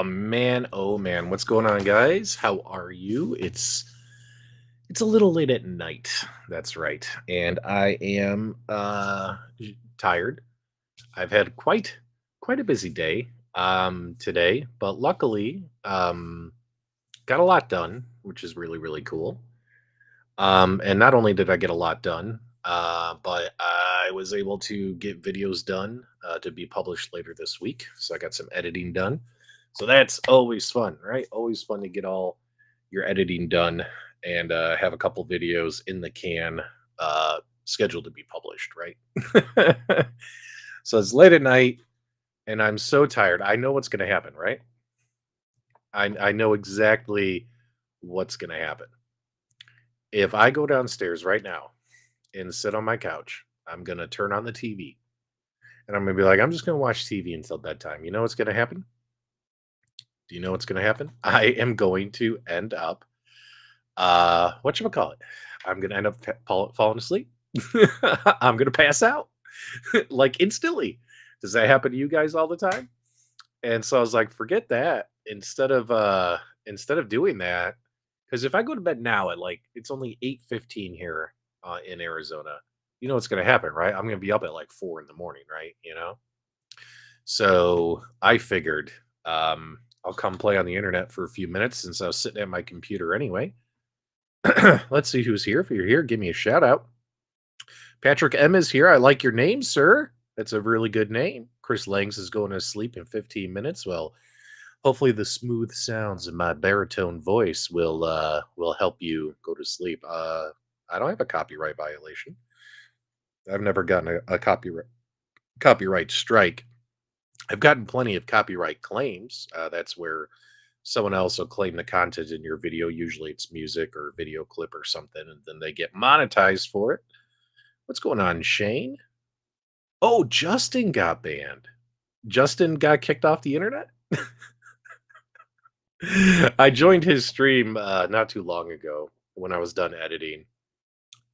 Oh man, what's going on, guys? How are you? It's a little late at night. That's right. And I am tired. I've had quite a busy day today, but luckily got a lot done, which is really cool. And not only did I get a lot done, but I was able to get videos done to be published later this week. So I got some editing done. So that's always fun, right? Always fun to get all your editing done and have a couple videos in the can scheduled to be published, right? So it's late at night and I'm so tired. I know what's going to happen, right? I know exactly what's going to happen. If I go downstairs right now and sit on my couch, I'm gonna turn on the TV and I'm gonna be like, I'm just gonna watch TV until bedtime. You know what's gonna happen? Do you know what's gonna happen? I am going to end up whatchamacallit? I'm gonna end up falling asleep. I'm gonna pass out like instantly. Does that happen to you guys all the time? And so I was like, forget that. Instead of doing that, because if I go to bed now at like it's only 8:15 here in Arizona, you know what's gonna happen, right? I'm gonna be up at like 4 in the morning, right? So I figured I'll come play on the internet for a few minutes since I was sitting at my computer anyway. Let's see who's here. If you're here, give me a shout out. Patrick M is here. I like your name, sir. That's a really good name. Chris Langs is going to sleep in 15 minutes. Well, hopefully the smooth sounds of my baritone voice will help you go to sleep. I don't have a copyright violation. I've never gotten a copyright strike. I've gotten plenty of copyright claims. That's where someone else will claim the content in your video. Usually it's music or video clip or something, and then they get monetized for it. What's going on, Shane? Oh, Justin got banned. Justin got kicked off the internet? I joined his stream not too long ago when I was done editing.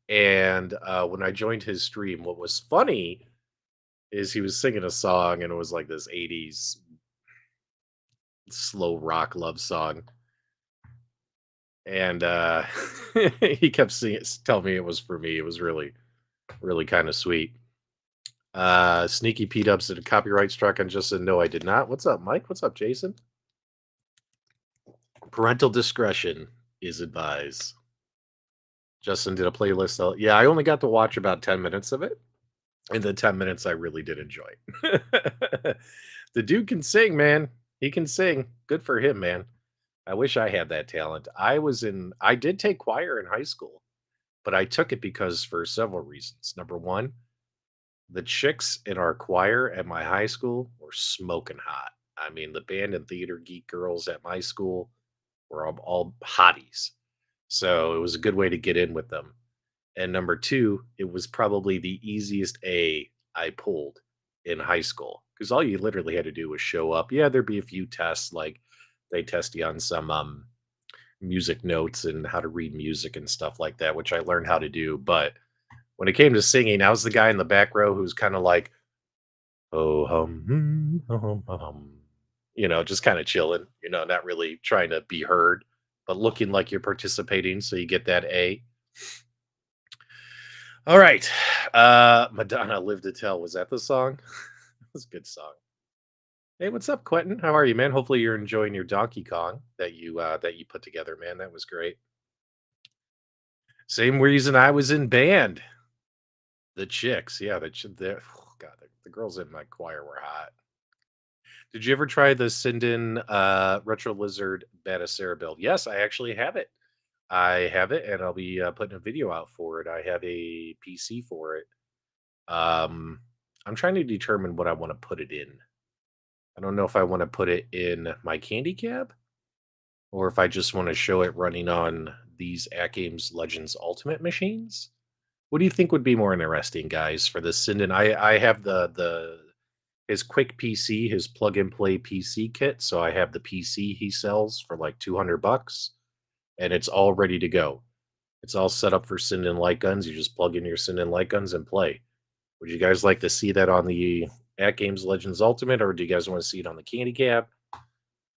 And when I joined his stream, what was funny is he was singing a song and it was like this 80s slow rock love song. And he kept singing, telling me it was for me. It was really kind of sweet. Sneaky PDubs did a copyright strike on Justin. No, I did not. What's up, Mike? What's up, Jason? Parental discretion is advised. Justin did a playlist. Yeah, I only got to watch about 10 minutes of it. And the 10 minutes I really did enjoy. The dude can sing, man. He can sing. Good for him, man. I wish I had that talent. I did take choir in high school, but I took it because for several reasons. Number one, the chicks in our choir at my high school were smoking hot. I mean, the band and theater geek girls at my school were all hotties. So it was a good way to get in with them. And number two, it was probably the easiest A I pulled in high school because all you literally had to do was show up. Yeah, there'd be a few tests, like they test you on some music notes and how to read music and stuff like that, which I learned how to do. But when it came to singing, I was the guy in the back row who's kind of like, oh hum, just kind of chilling, not really trying to be heard, but looking like you're participating, so you get that A. All right. Madonna Live to Tell. Was that the song? That was a good song. Hey, what's up, Quentin? How are you, man? Hopefully you're enjoying your Donkey Kong that you put together, man. That was great. Same reason I was in band. The chicks, yeah, oh god, the girls in my choir were hot. Did you ever try the Sinden Retro Lizard Batacera build? Yes, I actually have it. I have it, and I'll be putting a video out for it. I have a PC for it. I'm trying to determine what I want to put it in. I don't know if I want to put it in my candy cab or if I just want to show it running on these At Games Legends Ultimate machines. What do you think would be more interesting, guys, for this Sinden? I have the his quick PC, his plug and play PC kit. So I have the PC he sells for like $200, and it's all ready to go. It's all set up for Sinden light guns. You just plug in your Sinden light guns and play. Would you guys like to see that on the At Games Legends Ultimate, or do you guys want to see it on the Candy Cab?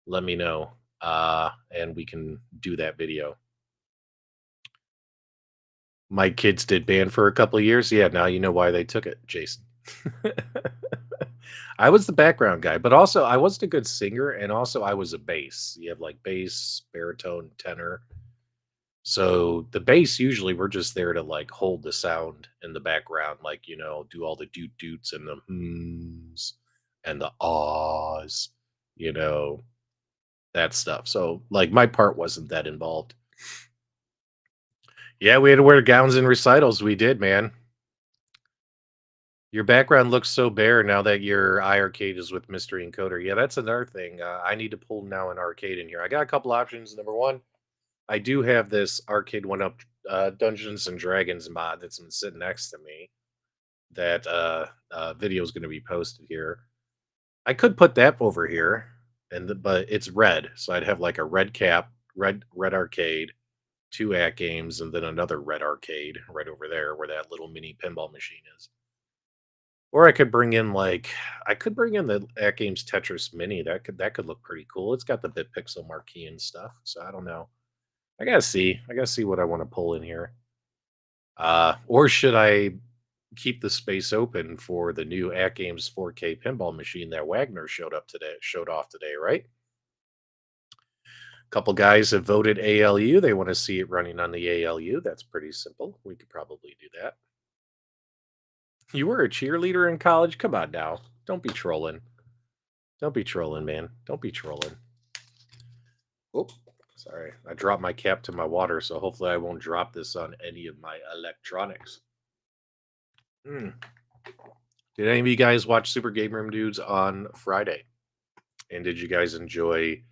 let me know, and we can do that video. My kids did band for a couple of years. Yeah, now you know why they took it, Jason. I was the background guy, but also I wasn't a good singer, and also I was a bass. You have like bass, baritone, tenor. So the bass usually we're just there to like hold the sound in the background, like do all the doot doots and the hms and the ahs, you know, that stuff. So like my part wasn't that involved. Yeah, we had to wear gowns in recitals. We did, man. Your background looks so bare now that your iArcade is with Mystery Encoder. Yeah, that's another thing. I need to pull now an arcade in here. I got a couple options. Number one, I do have this arcade one up Dungeons and Dragons mod that's been sitting next to me. That video is going to be posted here. I could put that over here, but it's red, so I'd have like a red cap, red arcade, two at games, and then another red arcade right over there where that little mini pinball machine is. Or I could bring in the at games Tetris Mini. That could look pretty cool. It's got the bit pixel marquee and stuff. So I don't know. I gotta see. I gotta see what I want to pull in here. Or should I keep the space open for the new at games 4K pinball machine that Wagner showed off today, right? A couple guys have voted ALU. They want to see it running on the ALU. That's pretty simple. We could probably do that. You were a cheerleader in college? Come on now. Don't be trolling. Don't be trolling, man. Don't be trolling. Oh, sorry. I dropped my cap to my water, so hopefully I won't drop this on any of my electronics. Mm. Did any of you guys watch Super Game Room Dudes on Friday? And did you guys enjoy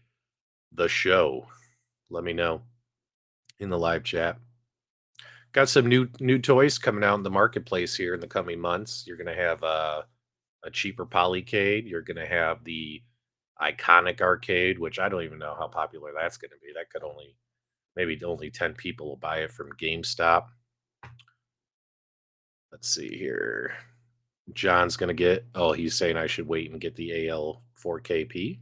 the show? Let me know in the live chat. Got some new toys coming out in the marketplace here in the coming months. You're gonna have a cheaper Polycade. You're gonna have the iconic arcade, which I don't even know how popular that's gonna be. That could only 10 people will buy it from GameStop. Let's see here. John's gonna get. Oh, he's saying I should wait and get the AL4KP.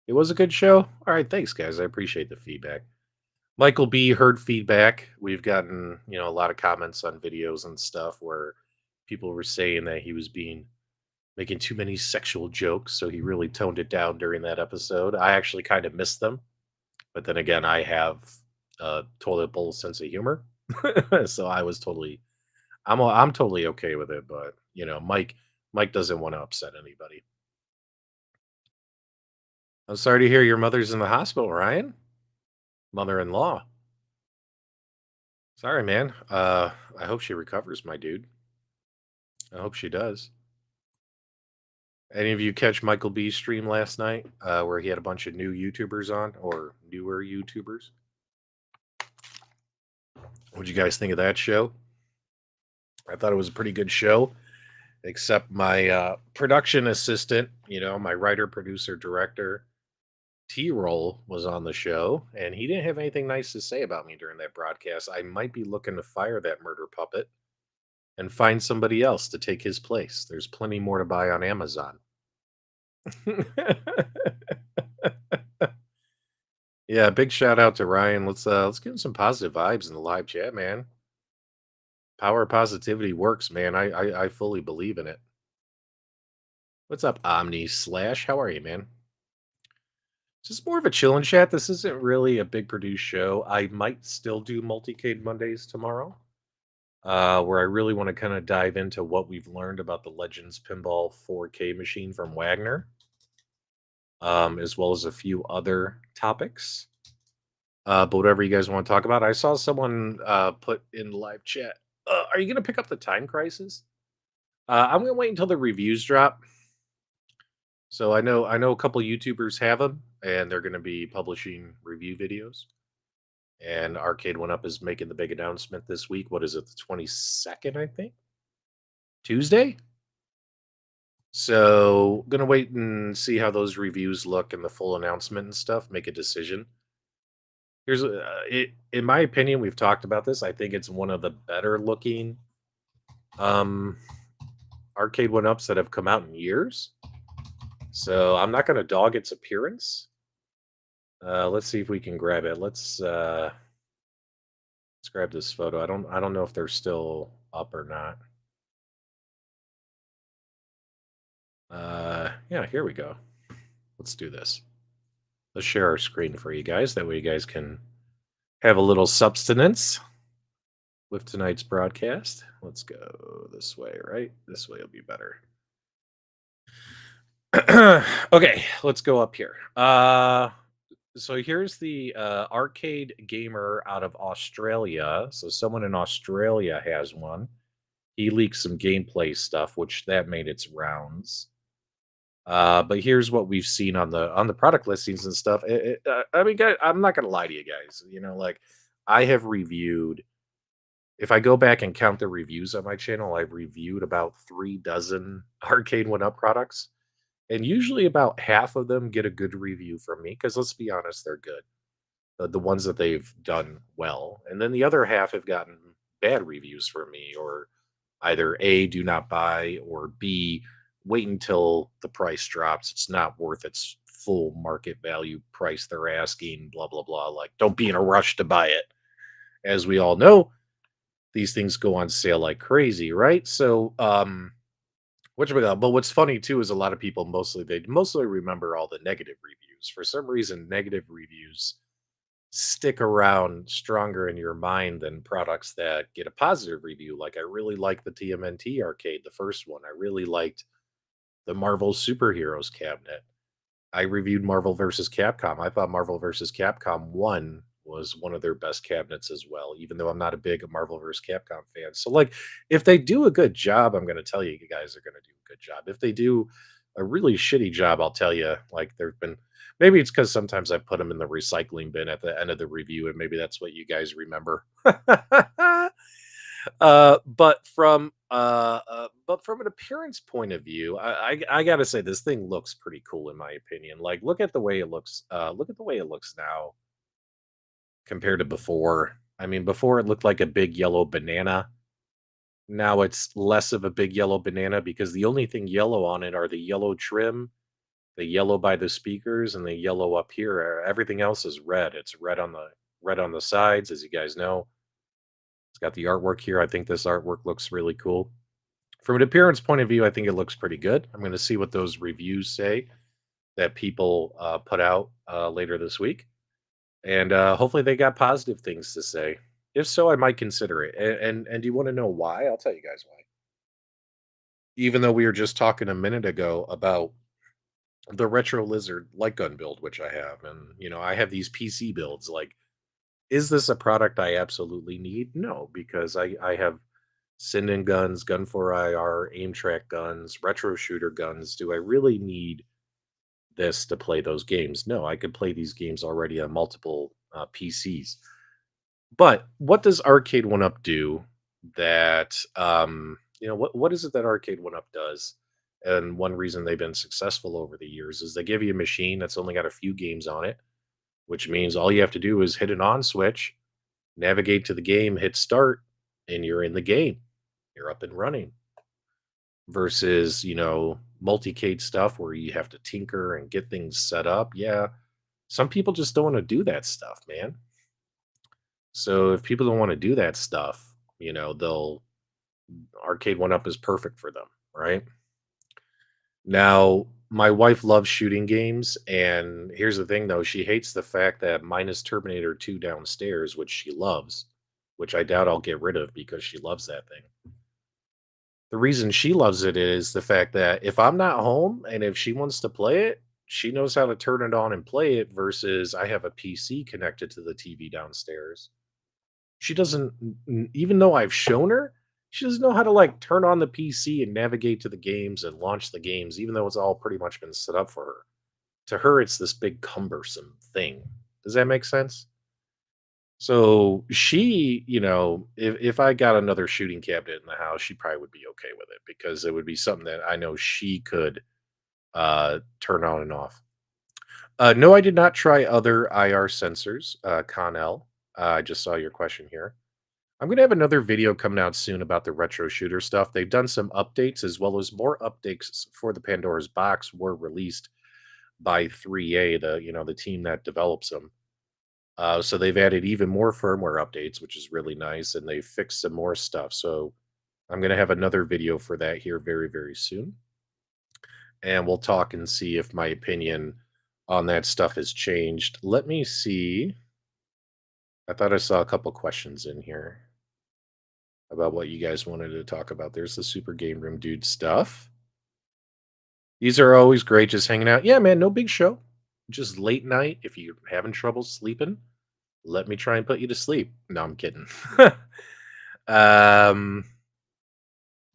It was a good show. All right, thanks, guys. I appreciate the feedback. Michael B heard feedback. We've gotten a lot of comments on videos and stuff where people were saying that he was making too many sexual jokes, so he really toned it down during that episode. I actually kind of missed them, but then again, I have a toilet bowl sense of humor, so I'm totally okay with it. But Mike doesn't want to upset anybody. I'm sorry to hear your mother's in the hospital, Ryan. Mother-in-law. Sorry, man. I hope she recovers, my dude. I hope she does. Any of you catch Michael B's stream last night, where he had a bunch of new YouTubers on, or newer YouTubers? What'd you guys think of that show? I thought it was a pretty good show, except my production assistant, my writer, producer, director, T-Roll was on the show, and he didn't have anything nice to say about me during that broadcast. I might be looking to fire that murder puppet and find somebody else to take his place. There's plenty more to buy on Amazon. Yeah, big shout out to Ryan. Let's give him some positive vibes in the live chat, man. Power of positivity works, man. I fully believe in it. What's up, Omni Slash? How are you, man? Just more of a chillin' chat. This isn't really a big produced show. I might still do Multicade Mondays tomorrow, where I really want to kind of dive into what we've learned about the Legends Pinball 4K machine from Wagner, as well as a few other topics. But whatever you guys want to talk about, I saw someone put in the live chat. Are you going to pick up the Time Crisis? I'm going to wait until the reviews drop. So I know a couple YouTubers have them, and they're going to be publishing review videos. And Arcade One Up is making the big announcement this week. What is it? The 22nd, I think. Tuesday. So gonna wait and see how those reviews look and the full announcement and stuff. Make a decision. In my opinion, we've talked about this. I think it's one of the better looking um, Arcade One Ups that have come out in years. So I'm not going to dog its appearance. Let's see if we can grab it. Let's grab this photo. I don't know if they're still up or not. Yeah, here we go. Let's do this. Let's share our screen for you guys. That way you guys can have a little substance with tonight's broadcast. Let's go this way, right? This way will be better. Okay, let's go up here. So here's the arcade gamer out of Australia. So someone in Australia has one. He leaked some gameplay stuff, which that made its rounds. But here's what we've seen on the product listings and stuff. I mean, guys, I'm not gonna lie to you guys. Like I have reviewed. If I go back and count the reviews on my channel, I've reviewed about 3 dozen Arcade One Up products, and usually about half of them get a good review from me. Because let's be honest, they're good. The ones that they've done well, and then the other half have gotten bad reviews from me, or either A, do not buy, or B, wait until the price drops. It's not worth its full market value price they're asking, blah, blah, blah. Like, don't be in a rush to buy it. As we all know, these things go on sale like crazy, right? So, but what's funny too is a lot of people mostly remember all the negative reviews. For some reason, negative reviews stick around stronger in your mind than products that get a positive review. Like I really like the TMNT arcade, the first one. I really liked the Marvel Superheroes cabinet. I reviewed Marvel versus Capcom. I thought Marvel versus Capcom 1 was one of their best cabinets as well, even though I'm not a big Marvel versus Capcom fan. So, like, if they do a good job, I'm going to tell you, you guys are going to do a good job. If they do a really shitty job, I'll tell you, like, there've been maybe it's because sometimes I put them in the recycling bin at the end of the review, and maybe that's what you guys remember. But from an appearance point of view, I gotta say this thing looks pretty cool in my opinion. Like, look at the way it looks. Look at the way it looks now compared to before. I mean, before it looked like a big yellow banana. Now it's less of a big yellow banana because the only thing yellow on it are the yellow trim, the yellow by the speakers, and the yellow up here. Everything else is red. It's red on the sides, as you guys know. It's got the artwork here. I think this artwork looks really cool. From an appearance point of view, I think it looks pretty good. I'm going to see what those reviews say that people put out later this week, and hopefully they got positive things to say. If so, I might consider it. And do you want to know why? I'll tell you guys why. Even though we were just talking a minute ago about the retro lizard light gun build, which I have, and I have these PC builds. Like, is this a product I absolutely need? No, because I have Sinden guns, Gun for IR, aim track guns, retro shooter guns. Do I really need this to play those games? No, I could play these games already on multiple PCs. But what does Arcade One Up do that what is it that Arcade One Up does? And one reason they've been successful over the years is they give you a machine that's only got a few games on it, which means all you have to do is hit an on switch, navigate to the game, hit start, and you're in the game. You're up and running. Versus, multicade stuff where you have to tinker and get things set up. Yeah. Some people just don't want to do that stuff, man. So if people don't want to do that stuff, they'll Arcade One Up is perfect for them, right? Now, my wife loves shooting games, and here's the thing though, she hates the fact that mine is Terminator 2 downstairs, which she loves, which I doubt I'll get rid of because she loves that thing. The reason she loves it is the fact that if I'm not home and if she wants to play it, she knows how to turn it on and play it versus I have a PC connected to the TV downstairs. She doesn't even though I've shown her, she doesn't know how to like turn on the PC and navigate to the games and launch the games even though it's all pretty much been set up for her. To her it's this big cumbersome thing. Does that make sense? So she, if I got another shooting cabinet in the house, she probably would be okay with it because it would be something that I know she could turn on and off. No, I did not try other IR sensors, Connell. I just saw your question here. I'm going to have another video coming out soon about the retro shooter stuff. They've done some updates as well as more updates for the Pandora's box were released by 3A, the team that develops them. So they've added even more firmware updates, which is really nice, and they fixed some more stuff. So I'm going to have another video for that here very, very soon. And we'll talk and see if my opinion on that stuff has changed. Let me see. I thought I saw a couple questions in here about what you guys wanted to talk about. There's the Super Game Room Dude stuff. These are always great, just hanging out. Yeah, man, no big show. Just late night. If you're having trouble sleeping, let me try and put you to sleep. No, I'm kidding. um,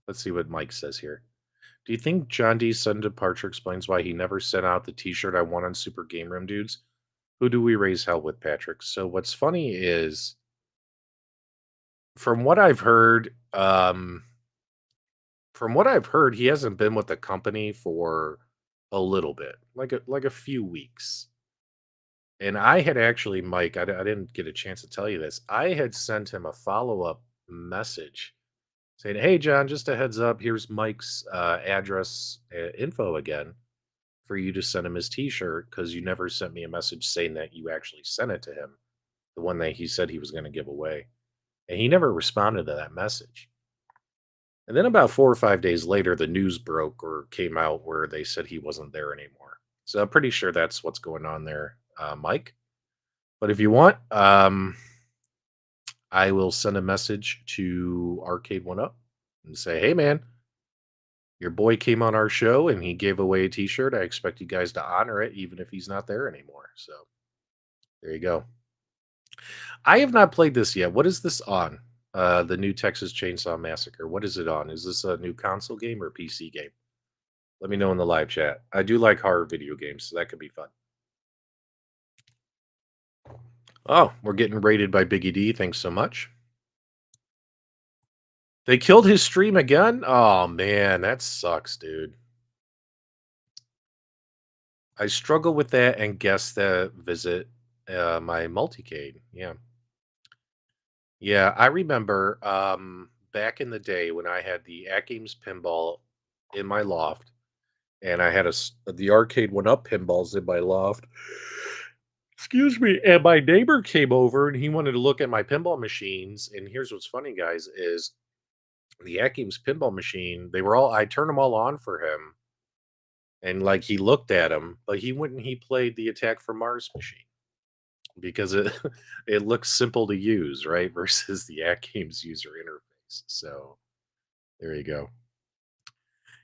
let's see what Mike says here. Do you think John D's sudden departure explains why he never sent out the T-shirt I won on Super Game Room Dudes? Who do we raise hell with, Patrick? So what's funny is, from what I've heard, he hasn't been with the company for a little bit, like a few weeks. And I had actually, Mike, I didn't get a chance to tell you this. I had sent him a follow-up message saying, "Hey, John, just a heads up. Here's Mike's address info again for you to send him his T-shirt because you never sent me a message saying that you actually sent it to him, the one that he said he was going to give away." And he never responded to that message. And then about 4 or 5 days later, the news broke or came out where they said he wasn't there anymore. So I'm pretty sure that's what's going on there, Mike. But if you want, I will send a message to Arcade One Up and say, "Hey, man, your boy came on our show and he gave away a T-shirt. I expect you guys to honor it, even if he's not there anymore." So there you go. I have not played this yet. What is this on? The new Texas Chainsaw Massacre. What is it on? Is this a new console game or PC game? Let me know in the live chat. I do like horror video games, so that could be fun. Oh, we're getting rated by Biggie D. Thanks so much. They killed his stream again? Oh, man, that sucks, dude. I struggle with that and guess that visit my multicade. Yeah. Yeah, I remember back in the day when I had the At Games pinball in my loft, and I had the arcade one up pinballs in my loft. Excuse me. And my neighbor came over and he wanted to look at my pinball machines. And here's what's funny, guys, is the At Games pinball machine, I turned them all on for him. And like he looked at them, but he went and he played the Attack from Mars machine because it it looks simple to use, right? Versus the At Games user interface. So there you go.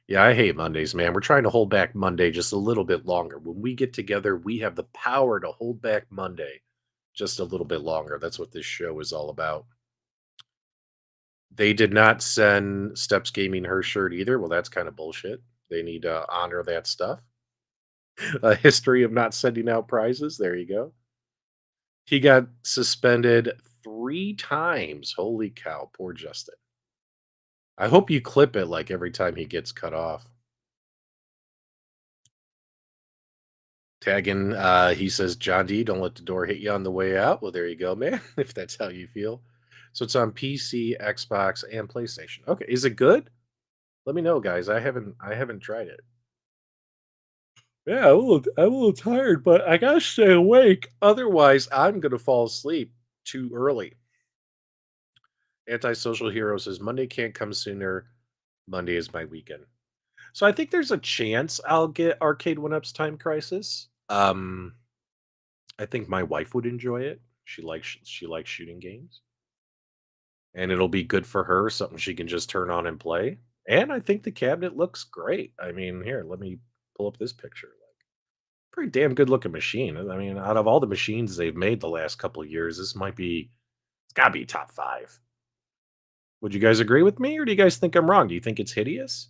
Yeah, I hate Mondays, man. We're trying to hold back Monday just a little bit longer. When we get together, we have the power to hold back Monday just a little bit longer. That's what this show is all about. They did not send Steps Gaming her shirt either. Well, that's kind of bullshit. They need to honor that stuff. A history of not sending out prizes. There you go. He got suspended 3 times. Holy cow, poor Justin. I hope you clip it like every time he gets cut off. Tagging, he says, "John D, don't let the door hit you on the way out." Well, there you go, man, if that's how you feel. So it's on PC, Xbox, and PlayStation. Okay, is it good? Let me know, guys. I haven't tried it. Yeah, I'm a little tired, but I gotta stay awake. Otherwise, I'm gonna fall asleep too early. Antisocial Hero says Monday can't come sooner. Monday is my weekend. So I think there's a chance I'll get Arcade One Up's Time Crisis. I think my wife would enjoy it. She likes shooting games, and it'll be good for her, something she can just turn on and play. And I think the cabinet looks great. I mean, here, let me pull up this picture. Like, pretty damn good looking machine. I mean, out of all the machines they've made the last couple of years, it's got to be top 5. Would you guys agree with me, or do you guys think I'm wrong? Do you think it's hideous?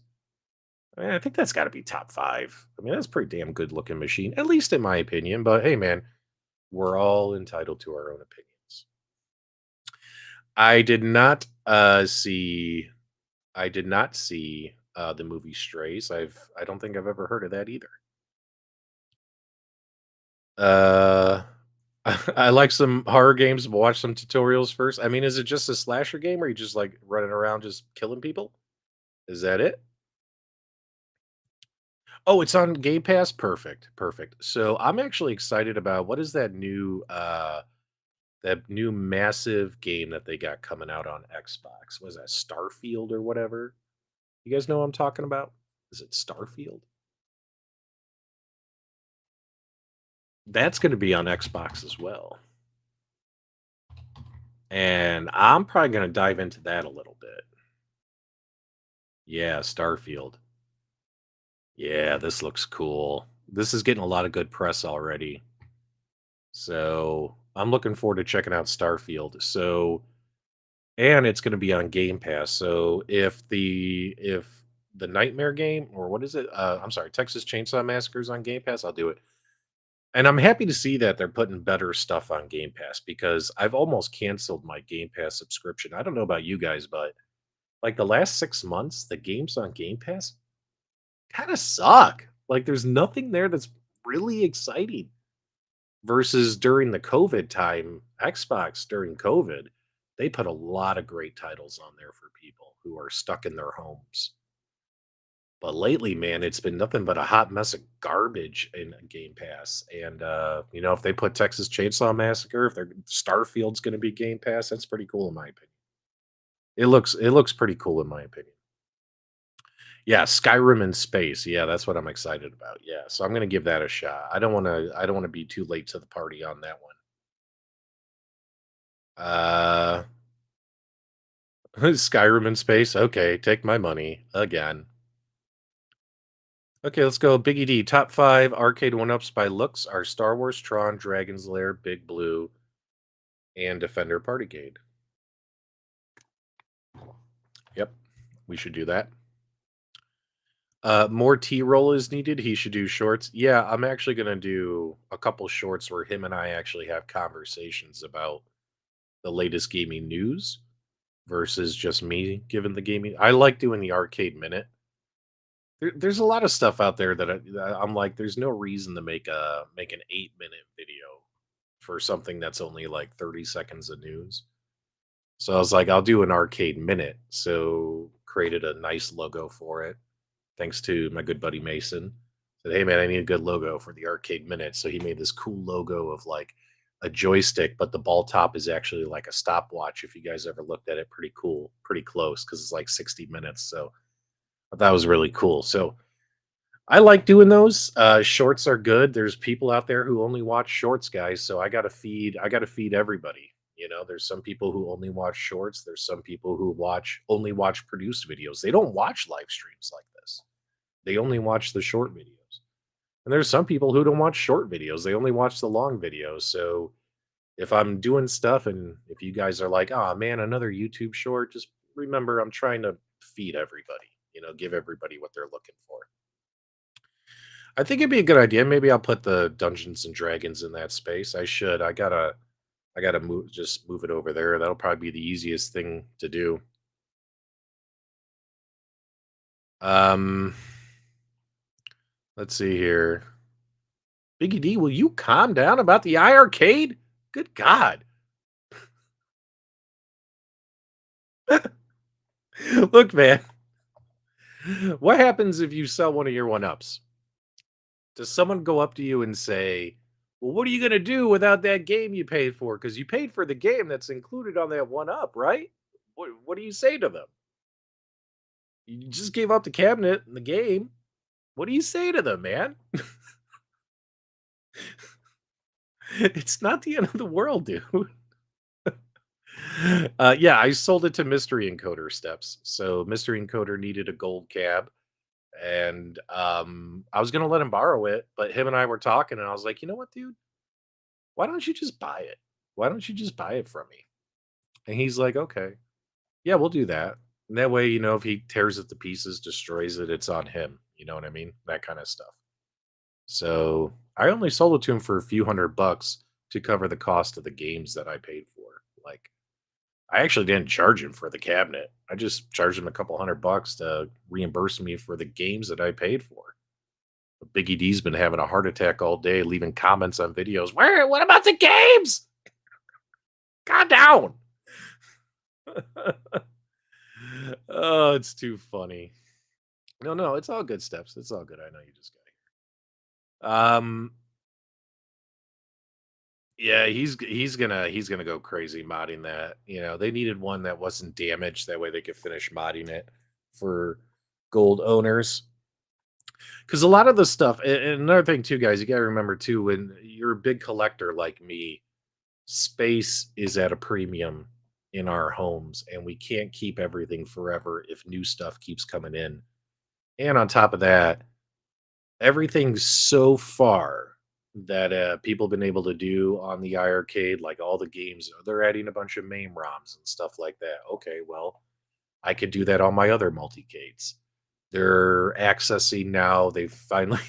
I think that's got to be top 5. I mean, that's a pretty damn good looking machine, at least in my opinion. But hey, man, we're all entitled to our own opinions. I did not see. I did not see the movie Strays. I don't think I've ever heard of that either. Uh, I like some horror games, but watch some tutorials first. I mean, is it just a slasher game, or are you just like running around just killing people? Is that it? Oh, it's on Game Pass? Perfect, perfect. So, I'm actually excited about what is that new massive game that they got coming out on Xbox? Was that Starfield or whatever? You guys know what I'm talking about? Is it Starfield? That's gonna be on Xbox as well, and I'm probably gonna dive into that a little bit. Yeah, Starfield. Yeah, this looks cool. This is getting a lot of good press already. So, I'm looking forward to checking out Starfield. So and it's gonna be on Game Pass, so if the Nightmare game or what is it? I'm sorry, Texas Chainsaw Massacre is on Game Pass, I'll do it. And I'm happy to see that they're putting better stuff on Game Pass because I've almost canceled my Game Pass subscription. I don't know about you guys, but, like, the last 6 months, the games on Game Pass kinda suck. Like, there's nothing there that's really exciting versus during the COVID time, Xbox during COVID, they put a lot of great titles on there for people who are stuck in their homes. But lately, man, it's been nothing but a hot mess of garbage in Game Pass. And if they put Texas Chainsaw Massacre, if their Starfield's gonna be Game Pass, that's pretty cool in my opinion. It looks pretty cool in my opinion. Yeah, Skyrim in space. Yeah, that's what I'm excited about. Yeah, so I'm gonna give that a shot. I don't wanna be too late to the party on that one. Uh Skyrim in space. Okay, take my money again. Okay, let's go. Biggie D. Top five arcade one ups by looks are Star Wars, Tron, Dragon's Lair, Big Blue, and Defender Partygate. Yep, we should do that. More T roll is needed. He should do shorts. Yeah, I'm actually gonna do a couple shorts where him and I actually have conversations about the latest gaming news versus just me giving the gaming. I like doing the arcade minute. There's a lot of stuff out there that I'm like, there's no reason to make an 8-minute video for something that's only like 30 seconds of news. So I was like, I'll do an arcade minute. So created a nice logo for it, thanks to my good buddy Mason. Said, hey man, I need a good logo for the arcade minute. So he made this cool logo of like a joystick, but the ball top is actually like a stopwatch. If you guys ever looked at it, pretty cool, pretty close because it's like 60 minutes. So I thought that was really cool. So I like doing those. Shorts are good. There's people out there who only watch shorts, guys. So I gotta feed everybody. There's some people who only watch shorts. There's some people who only watch produced videos. They don't watch live streams like this. They only watch the short videos. And there's some people who don't watch short videos. They only watch the long videos. So if I'm doing stuff and if you guys are like, oh man, another YouTube short, just remember I'm trying to feed everybody, give everybody what they're looking for. I think it'd be a good idea. Maybe I'll put the Dungeons and Dragons in that space. I should. I gotta move it over there. That'll probably be the easiest thing to do. Um, let's see here. Biggie D, will you calm down about the iArcade? Good God. Look, man. What happens if you sell one of your one ups? Does someone go up to you and say, well, what are you going to do without that game you paid for? Because you paid for the game that's included on that one up, right? What do you say to them? You just gave up the cabinet and the game. What do you say to them, man? It's not the end of the world, dude. Yeah, I sold it to Mystery Encoder Steps. So Mystery Encoder needed a gold cab, and I was gonna let him borrow it, but him and I were talking, and I was like, you know what, dude? Why don't you just buy it? Why don't you just buy it from me? And he's like, okay, yeah, we'll do that. And that way, if he tears it to pieces, destroys it, it's on him. You know what I mean? That kind of stuff. So I only sold it to him for a few $100 to cover the cost of the games that I paid for. Like, I actually didn't charge him for the cabinet. I just charged him a couple $100 to reimburse me for the games that I paid for. But Biggie D's been having a heart attack all day, leaving comments on videos. Where? What about the games? Calm down. Oh, it's too funny. No, no, it's all good steps. It's all good. I know you just got here. Yeah, he's gonna go crazy modding that. They needed one that wasn't damaged. That way they could finish modding it for gold owners. Because a lot of the stuff, and another thing too, guys, you got to remember too, when you're a big collector like me, space is at a premium in our homes, and we can't keep everything forever if new stuff keeps coming in. And on top of that, everything so far that people have been able to do on the iArcade, like all the games, they're adding a bunch of MAME ROMs and stuff like that. Okay, well, I could do that on my other multicades. They're accessing now. They finally.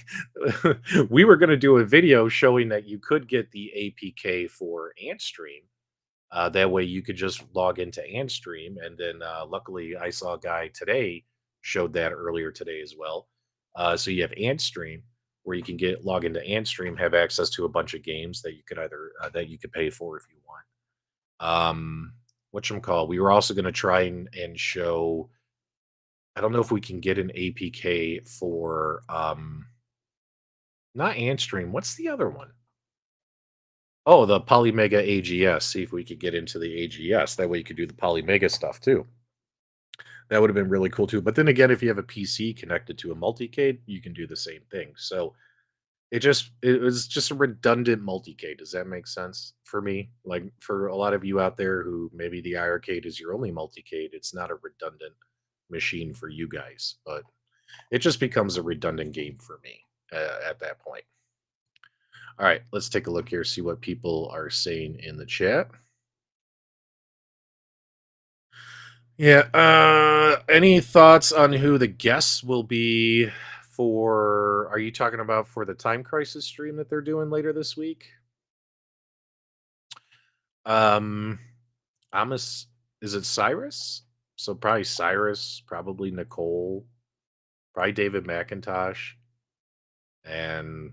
We were going to do a video showing that you could get the APK for AntStream. That way, you could just log into AntStream, and then luckily, I saw a guy today showed that earlier today as well. So you have AntStream, where you can get log into AntStream, have access to a bunch of games that you could either that you could pay for if you want. Whatchamacall, we were also going to try and show. I don't know if we can get an APK for not AntStream. What's the other one? Oh, the Polymega AGS. See if we could get into the AGS. That way you could do the Polymega stuff too. That would have been really cool too. But then again, if you have a PC connected to a multicade, you can do the same thing. So it was just a redundant multicade. Does that make sense for me? Like for a lot of you out there who maybe the iArcade is your only multicade, it's not a redundant machine for you guys, but it just becomes a redundant game for me at that point. All right, let's take a look here, see what people are saying in the chat. Yeah. Any thoughts on who the guests will be for? Are you talking about for the Time Crisis stream that they're doing later this week? Um, Amos, is it Cyrus? So probably Cyrus, probably Nicole, probably David McIntosh, and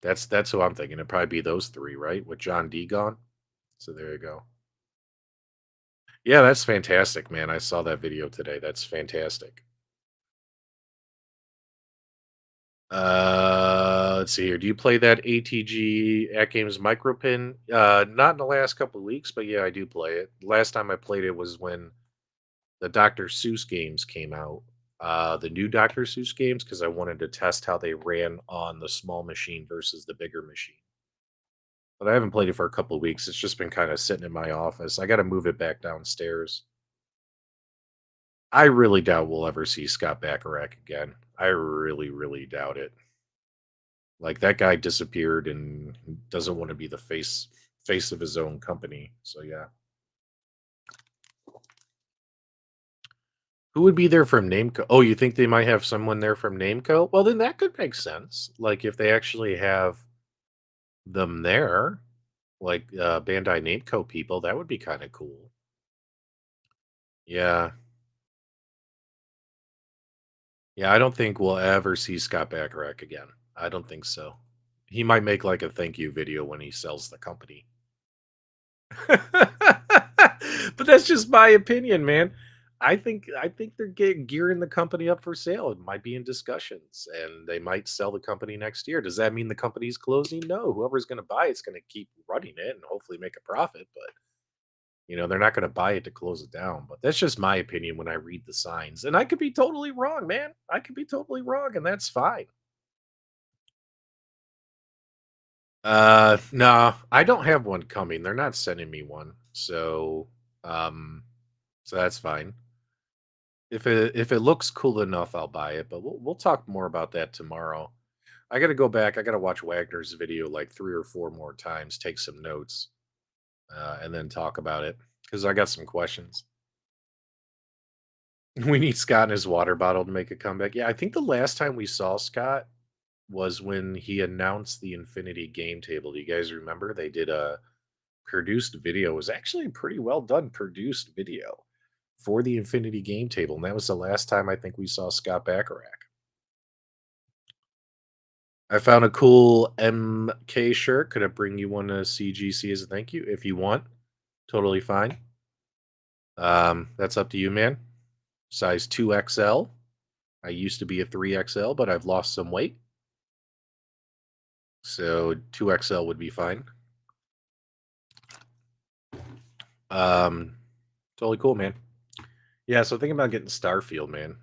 that's who I'm thinking. It'd probably be those three, right? With John D gone. So there you go. Yeah, that's fantastic, man. I saw that video today. That's fantastic. Let's see here. Do you play that ATG at Games Micropin? Not in the last couple of weeks, but yeah, I do play it. Last time I played it was when the Dr. Seuss games came out. The new Dr. Seuss games, because I wanted to test how they ran on the small machine versus the bigger machine. But I haven't played it for a couple of weeks. It's just been kind of sitting in my office. I got to move it back downstairs. I really doubt we'll ever see Scott Bacharach again. I really, really doubt it. Like that guy disappeared and doesn't want to be the face of his own company. So yeah. Who would be there from Nameco? Oh, you think they might have someone there from Nameco? Well, then that could make sense. Like if they actually have them there, like Bandai Namco people, that would be kind of cool. Yeah. Yeah, I don't think we'll ever see Scott Bacharach again. I don't think so. He might make like a thank you video when he sells the company. But that's just my opinion, man. I think they're gearing the company up for sale. It might be in discussions, and they might sell the company next year. Does that mean the company's closing? No. Whoever's going to buy it's going to keep running it and hopefully make a profit. But they're not going to buy it to close it down. But that's just my opinion when I read the signs, and I could be totally wrong, man. I could be totally wrong, and that's fine. No, I don't have one coming. They're not sending me one. Um so that's fine. If it looks cool enough, I'll buy it, but we'll talk more about that tomorrow. I got to go back. I got to watch Wagner's video like 3 or 4 more times, take some notes, and then talk about it cuz I got some questions. We need Scott and his water bottle to make a comeback. Yeah, I think the last time we saw Scott was when he announced the Infinity game table. Do you guys remember? They did a produced video. It was actually a pretty well done produced video for the Infinity game table. And that was the last time I think we saw Scott Bacharach. I found a cool MK shirt. Could I bring you one to CGC as a thank you? If you want, totally fine. That's up to you, man. Size 2XL. I used to be a 3XL, but I've lost some weight, so 2XL would be fine. Um, totally cool, man. Yeah, so thinking about getting Starfield, man.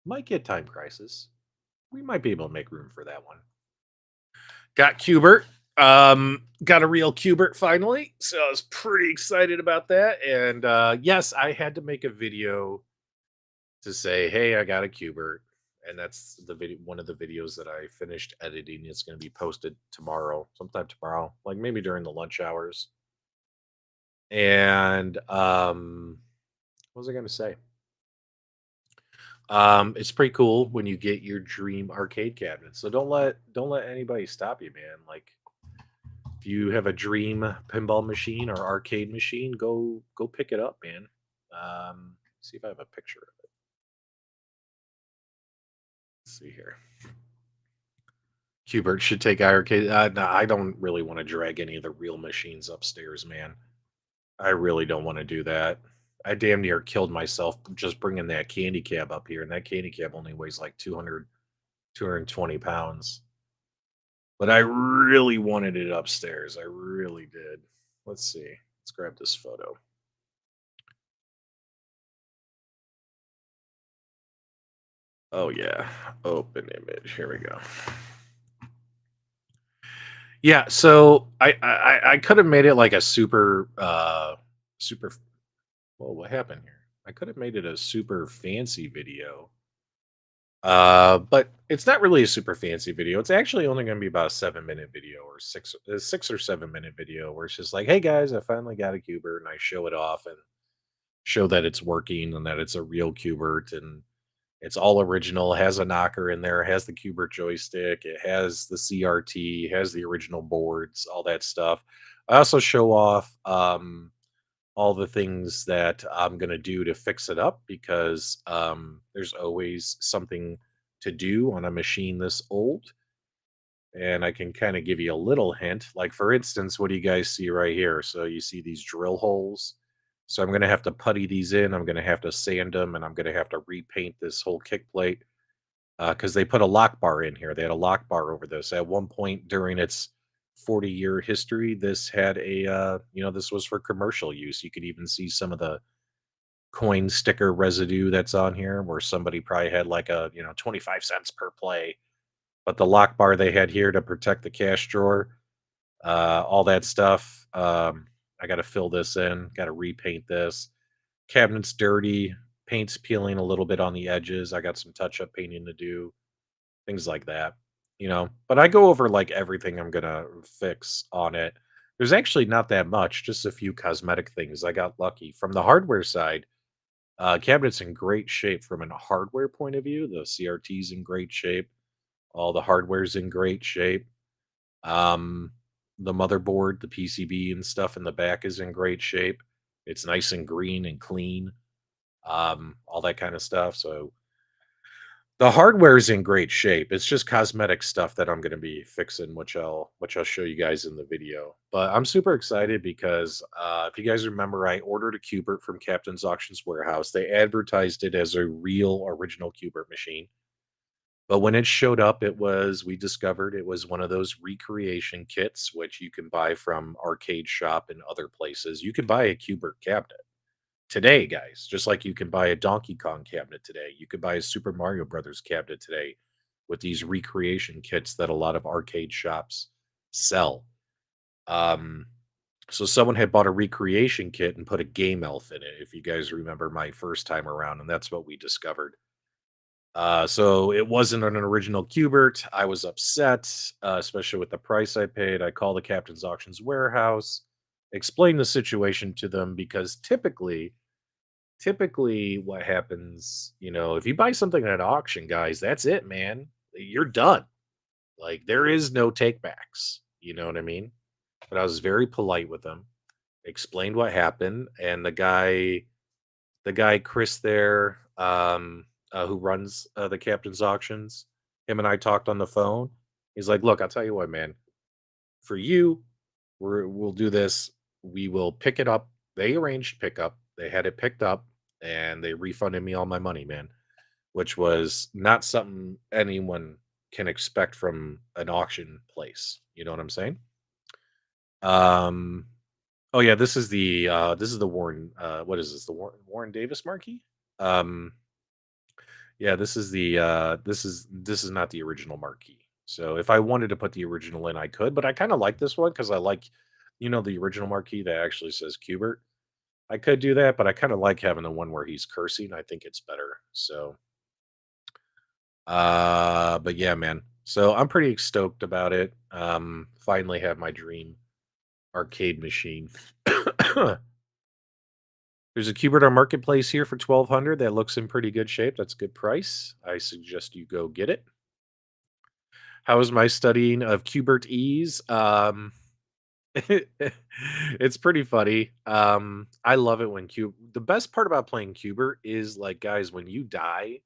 Might get Time Crisis. We might be able to make room for that one. Got Cubert. Got a real Cubert finally. So I was pretty excited about that. And yes, I had to make a video to say, hey, I got a Cubert. And that's the video, one of the videos that I finished editing. It's going to be posted tomorrow, sometime tomorrow, like maybe during the lunch hours. And what was I going to say? It's pretty cool when you get your dream arcade cabinet. So don't let anybody stop you, man. Like if you have a dream pinball machine or arcade machine, go pick it up, man. See if I have a picture of it. Let's see here. Hubert should take arcade. No, I don't really want to drag any of the real machines upstairs, man. I really don't want to do that. I damn near killed myself just bringing that candy cab up here, and that candy cab only weighs like 220 pounds. But I really wanted it upstairs. I really did. Let's see. Let's grab this photo. Oh yeah, open image. Here we go. Yeah, so I could have made it like a super. Well, what happened here? I could have made it a super fancy video. But it's not really a super fancy video. It's actually only going to be about a 7 minute video or 6 or 7 minute video where it's just like, hey guys, I finally got a Cubert and I show it off and show that it's working and that it's a real Cubert and it's all original. It has a knocker in there, it has the Cubert joystick, it has the CRT, has the original boards, all that stuff. I also show off all the things that I'm gonna do to fix it up because there's always something to do on a machine this old. And I can kind of give you a little hint. Like, for instance, what do you guys see right here? So, you see these drill holes. So, I'm going to have to putty these in. I'm going to have to sand them and I'm going to have to repaint this whole kick plate because they put a lock bar in here. They had a lock bar over this. At one point during its 40-year history, this had this was for commercial use. You could even see some of the coin sticker residue that's on here where somebody probably had like 25 cents per play, but the lock bar they had here to protect the cash drawer, all that stuff. I got to fill this in, got to repaint this. Cabinet's dirty, paint's peeling a little bit on the edges. I got some touch up painting to do, things like that. But I go over like everything I'm going to fix on it. There's actually not that much, just a few cosmetic things. I got lucky. From the hardware side, cabinet's in great shape from a hardware point of view. The CRT's in great shape. All the hardware's in great shape. Um, the motherboard, the PCB and stuff in the back is in great shape. It's nice and green and clean. All that kind of stuff. So the hardware is in great shape. It's just cosmetic stuff that I'm going to be fixing, which I'll show you guys in the video. But I'm super excited because if you guys remember, I ordered a Cubert from Captain's Auctions Warehouse. They advertised it as a real original Cubert machine. But when it showed up, we discovered it was one of those recreation kits, which you can buy from Arcade Shop and other places. You can buy a Cubert cabinet today, guys, just like you can buy a Donkey Kong cabinet today. You could buy a Super Mario Brothers cabinet today with these recreation kits that a lot of arcade shops sell. Um, so someone had bought a recreation kit and put a game elf in it, if you guys remember my first time around, and that's what we discovered. So it wasn't an original Cubert. I was upset, especially with the price I paid. I called the Captain's Auctions Warehouse, explained the situation to them because typically what happens, if you buy something at an auction, guys, that's it, man. You're done. Like there is no takebacks. You know what I mean? But I was very polite with them, explained what happened, and the guy Chris there, who runs the captain's auctions, him and I talked on the phone. He's like, "Look, I'll tell you what, man. For you, we'll do this. We will pick it up." They arranged pickup. They had it picked up, and they refunded me all my money, man. which was not something anyone can expect from an auction place. You know what I'm saying? Um, oh yeah, this is the Warren. What is this? The Warren Davis marquee? Um, yeah, this is not the original marquee. So if I wanted to put the original in, I could, but I kind of like this one because I like, the original marquee that actually says Cubert. I could do that, but I kind of like having the one where he's cursing. I think it's better. So, but yeah, man. So I'm pretty stoked about it. Finally have my dream arcade machine. There's a Cubert on Marketplace here for 1200 that looks in pretty good shape. That's a good price. I suggest you go get it. How is my studying of Cubert ease? It's pretty funny. I love it when the best part about playing Cubert is like, guys, when you die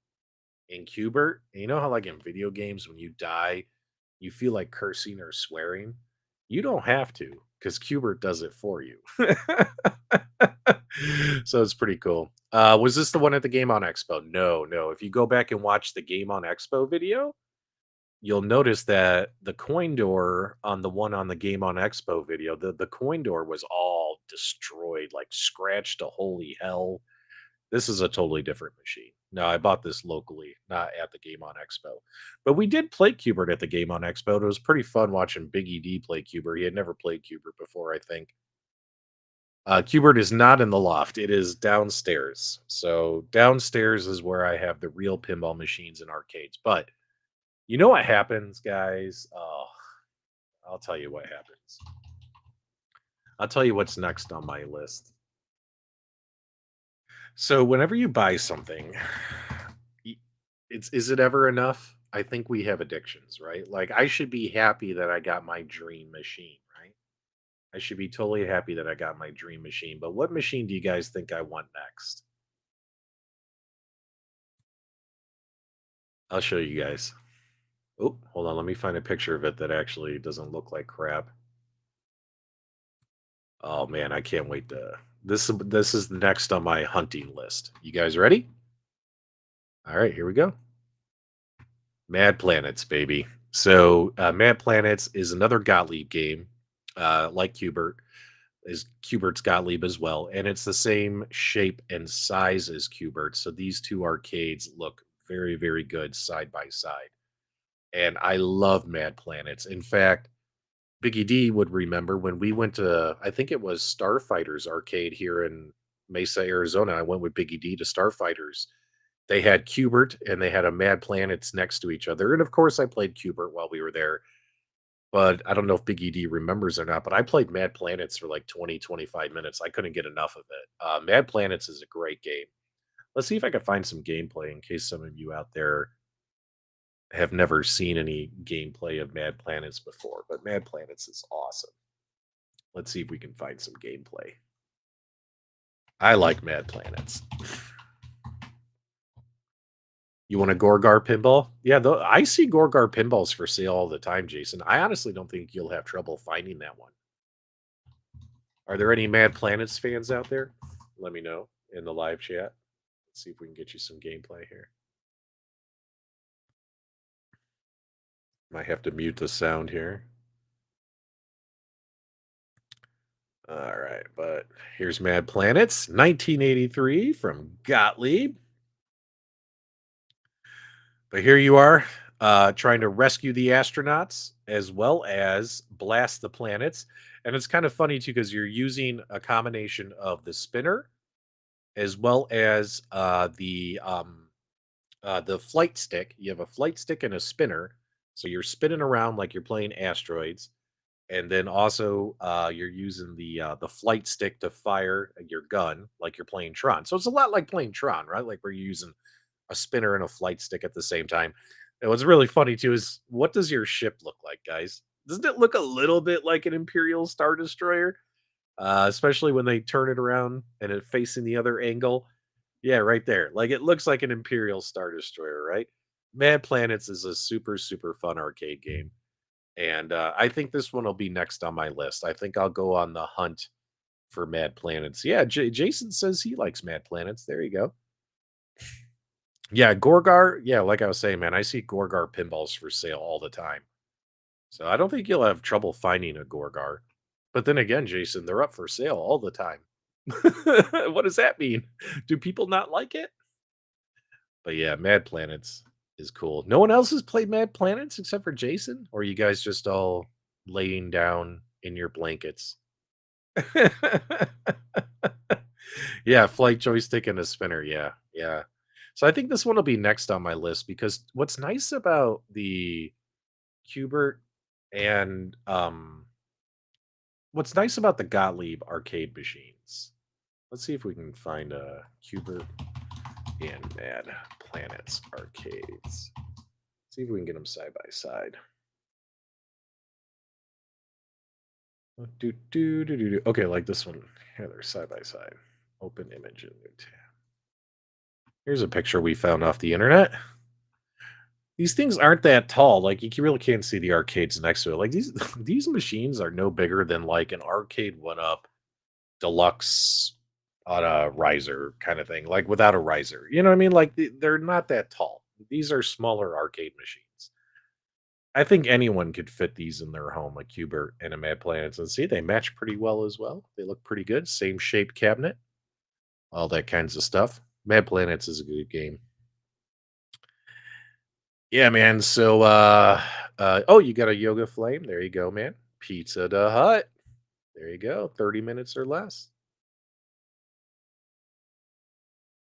in Cubert, you know how like in video games when you die, you feel like cursing or swearing. You don't have to because Cubert does it for you. So it's pretty cool. Was this the one at the Game on Expo? No, no. If you go back and watch the Game on Expo video, you'll notice that the coin door on the one on the Game on Expo video, the coin door was all destroyed, like scratched to holy hell. This is a totally different machine. No, I bought this locally, not at the Game on Expo. But we did play Cubert at the Game on Expo. And it was pretty fun watching Big ED play Cubert. He had never played Cubert before, I think. Cubert is not in the loft. It is downstairs. So downstairs is where I have the real pinball machines and arcades. But you know what happens, guys? Oh, I'll tell you what happens. I'll tell you what's next on my list. So whenever you buy something, y- it's is it ever enough? I think we have addictions, right? Like I should be happy that I got my dream machine, right? I should be totally happy that I got my dream machine. But what machine do you guys think I want next? I'll show you guys. Oh, hold on. Let me find a picture of it that actually doesn't look like crap. Oh man, I can't wait to. This is next on my hunting list. You guys ready? All right, here we go. Mad Planets, baby. So, Mad Planets is another Gottlieb game, like Cubert, is Cubert's Gottlieb as well, and it's the same shape and size as Cubert. So these two arcades look very, very good side by side. And I love Mad Planets. In fact, Biggie D would remember when we went to, I think it was Starfighters arcade here in Mesa, Arizona. I went with Biggie D to Starfighters. They had Cubert and they had a Mad Planets next to each other. And of course, I played Cubert while we were there. But I don't know if Biggie D remembers or not, but I played Mad Planets for like 20, 25 minutes. I couldn't get enough of it. Mad Planets is a great game. Let's see if I can find some gameplay in case some of you out there have never seen any gameplay of Mad Planets before. But Mad Planets is awesome. Let's see if we can find some gameplay. I like Mad Planets. You want a Gorgar pinball? Yeah, I see Gorgar pinballs for sale all the time, Jason. I honestly don't think you'll have trouble finding that one. Are there any Mad Planets fans out there? Let me know in the live chat. Let's see if we can get you some gameplay here. Might have to mute the sound here. All right, but here's Mad Planets, 1983 from Gottlieb. But here you are, trying to rescue the astronauts as well as blast the planets. And it's kind of funny too because you're using a combination of the spinner as well as the flight stick. You have a flight stick and a spinner, so you're spinning around like you're playing asteroids, and then also you're using the flight stick to fire your gun like you're playing Tron. So it's a lot like playing Tron, right? Like we're using a spinner and a flight stick at the same time. And what's really funny too is what does your ship look like, guys? Doesn't it look a little bit like an Imperial Star Destroyer? Especially when they turn it around and it facing the other angle. Yeah, right there. Like it looks like an Imperial Star Destroyer, right? Mad Planets is a super, super fun arcade game. And I think this one will be next on my list. I think I'll go on the hunt for Mad Planets. Yeah, Jason says he likes Mad Planets. There you go. Yeah, Gorgar, yeah, like I was saying, man, I see Gorgar pinballs for sale all the time. So I don't think you'll have trouble finding a Gorgar. But then again, Jason, they're up for sale all the time. What does that mean? Do people not like it? But yeah, Mad Planets is cool. No one else has played Mad Planets except for Jason? Or are you guys just all laying down in your blankets? Yeah, flight joystick and a spinner. Yeah, yeah. So I think this one will be next on my list because what's nice about the Cubert and what's nice about the Gottlieb arcade machines. Let's see if we can find a Cubert and Mad Planets arcades. See if we can get them side by side. Okay, like this one. Here they're side by side. Open image in new tab. Here's a picture we found off the internet. These things aren't that tall. Like really can't see the arcades next to it. Like these these machines are no bigger than like an arcade one up deluxe on a riser kind of thing, like without a riser. You know what I mean? Like they're not that tall. These are smaller arcade machines. I think anyone could fit these in their home, a Cubert and a Mad Planets, and see they match pretty well as well. They look pretty good. Same shaped cabinet, all that kinds of stuff. Mad Planets is a good game. Yeah, man. So, oh, you got a yoga flame. There you go, man. Pizza the Hut. There you go. 30 minutes or less.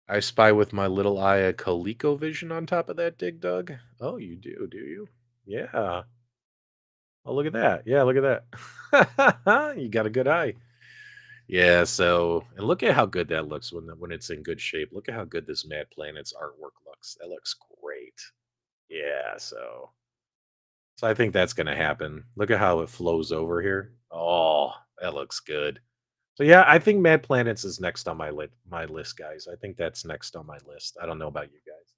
I spy with my little eye a ColecoVision on top of that dig dug. Oh, you do you? Yeah. Oh, look at that. Yeah, look at that. You got a good eye. Yeah, so and look at how good that looks when it's in good shape. Look at how good this Mad Planets artwork looks. That looks great. Yeah, so I think that's gonna happen. Look at how it flows over here. Oh, that looks good. So yeah, I think Mad Planets is next on my list, guys. I think that's next on my list. I don't know about you guys.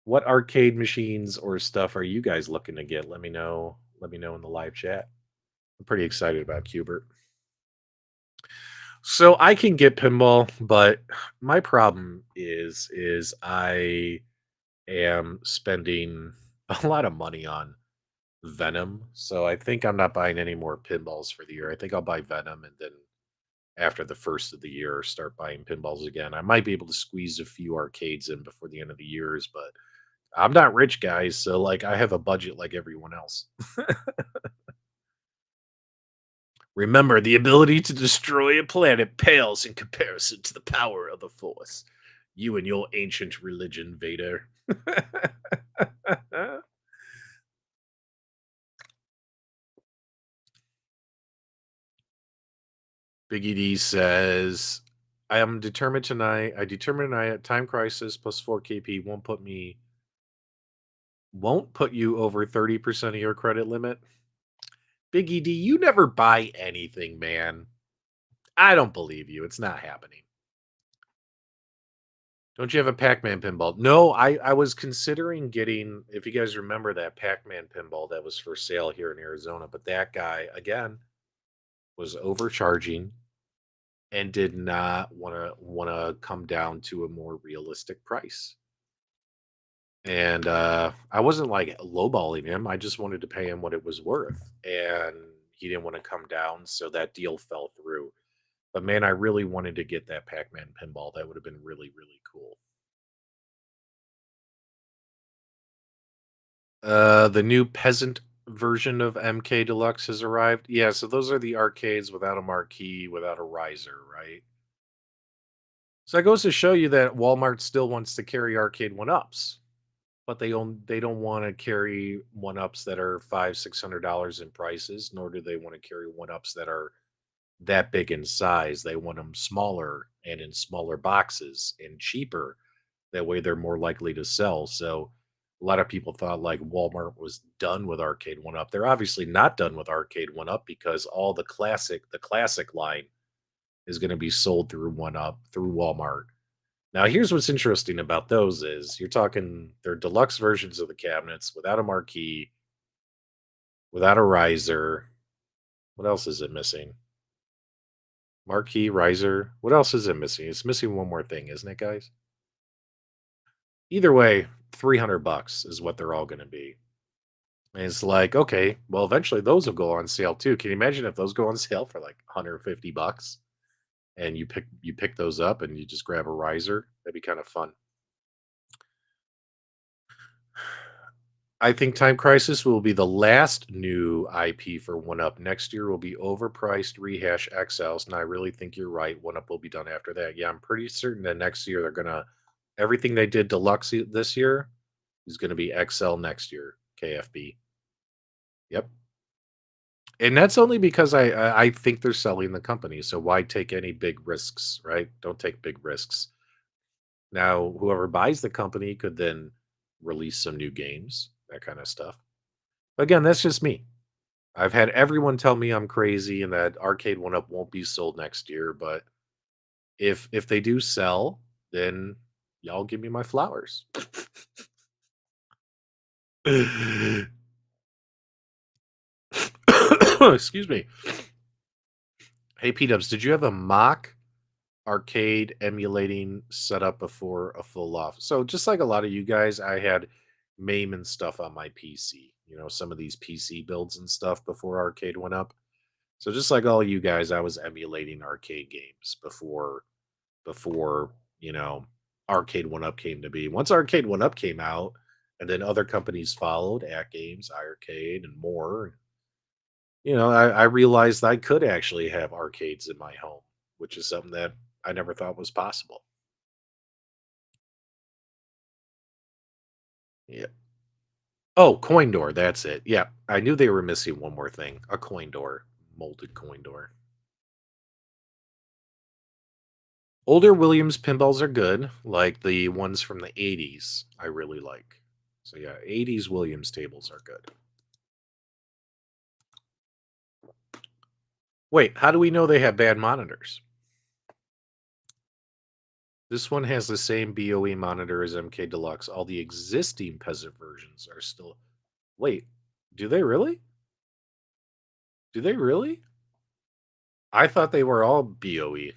What arcade machines or stuff are you guys looking to get? Let me know. Let me know in the live chat. I'm pretty excited about Cubert. So I can get pinball, but my problem is I am spending a lot of money on Venom. So I think I'm not buying any more pinballs for the year. I think I'll buy Venom and then after the first of the year start buying pinballs again. I might be able to squeeze a few arcades in before the end of the years, but I'm not rich, guys, so like I have a budget like everyone else. Remember, the ability to destroy a planet pales in comparison to the power of the Force. You and your ancient religion, Vader. Biggie D says, I am determined tonight. I determined tonight at time crisis plus 4 KP won't put you over 30% of your credit limit. Biggie D, you never buy anything, man. I don't believe you. It's not happening. Don't you have a Pac-Man pinball? No, I was considering getting, if you guys remember that Pac-Man pinball that was for sale here in Arizona, but that guy again was overcharging and did not want to come down to a more realistic price. And I wasn't like lowballing him. I just wanted to pay him what it was worth. And he didn't want to come down, so that deal fell through. But man, I really wanted to get that Pac-Man pinball. That would have been really, really cool. The new peasant version of MK Deluxe has arrived. Yeah, so those are the arcades without a marquee, without a riser, right? So that goes to show you that Walmart still wants to carry arcade one-ups, but they don't want to carry one-ups that are $500-600 in prices, nor do they want to carry one-ups that are that big in size. They want them smaller and in smaller boxes and cheaper. That way they're more likely to sell. So a lot of people thought like Walmart was done with Arcade One Up. They're obviously not done with Arcade One Up because all the classic line is going to be sold through One Up through Walmart. Now, here's what's interesting about those is you're talking they're deluxe versions of the cabinets without a marquee, without a riser. What else is it missing? Marquee, riser. What else is it missing? It's missing one more thing, isn't it, guys? Either way, 300 bucks is what they're all going to be. And it's like, okay, well, eventually those will go on sale too. Can you imagine if those go on sale for like 150 bucks and you pick those up and you just grab a riser? That'd be kind of fun. I think Time Crisis will be the last new IP for One Up. Next year will be overpriced rehash XLs, and I really think you're right. One Up will be done after that. Yeah, I'm pretty certain that next year they're gonna everything they did deluxe this year is gonna be XL next year. KFB. Yep. And that's only because I think they're selling the company. So why take any big risks, right? Don't take big risks. Now, whoever buys the company could then release some new games, that kind of stuff. Again, that's just me. I've had everyone tell me I'm crazy and that Arcade One Up won't be sold next year, but if they do sell, then y'all give me my flowers. Excuse me. Hey PDubs, did you have a mock arcade emulating setup before a full off? So just like a lot of you guys, I had MAME and stuff on my PC. Some of these PC builds and stuff before Arcade Went Up. So just like all you guys, I was emulating arcade games before, you know, Arcade One Up came to be. Once Arcade One Up came out, and then other companies followed, At Games, iArcade, and more. I realized I could actually have arcades in my home, which is something that I never thought was possible. Yeah. Oh, coin door, that's it. Yeah, I knew they were missing one more thing, a coin door, molded coin door. Older Williams pinballs are good, like the ones from the 80s, I really like. So yeah, 80s Williams tables are good. Wait, how do we know they have bad monitors? This one has the same BOE monitor as MK Deluxe. All the existing peasant versions are still. Wait, do they really? Do they really? I thought they were all BOE.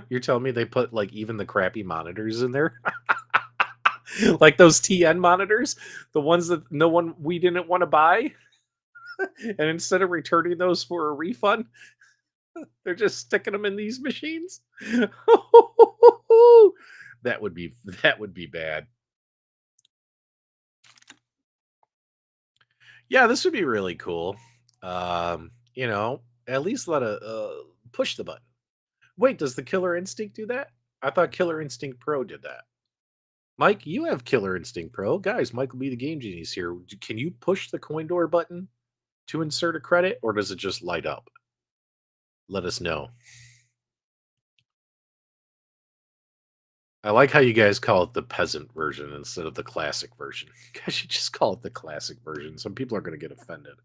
You're telling me they put like even the crappy monitors in there? Like those TN monitors, the ones that no one we didn't want to buy, and instead of returning those for a refund, they're just sticking them in these machines. that would be that would be bad. Yeah, this would be really cool. At least let a push the button. Wait, does the Killer Instinct do that? I thought Killer Instinct Pro did that. Mike, you have Killer Instinct Pro. Guys, Mike will be the game genius here. Can you push the coin door button to insert a credit, or does it just light up? Let us know. I like how you guys call it the peasant version instead of the classic version. You guys should just call it the classic version. Some people are going to get offended.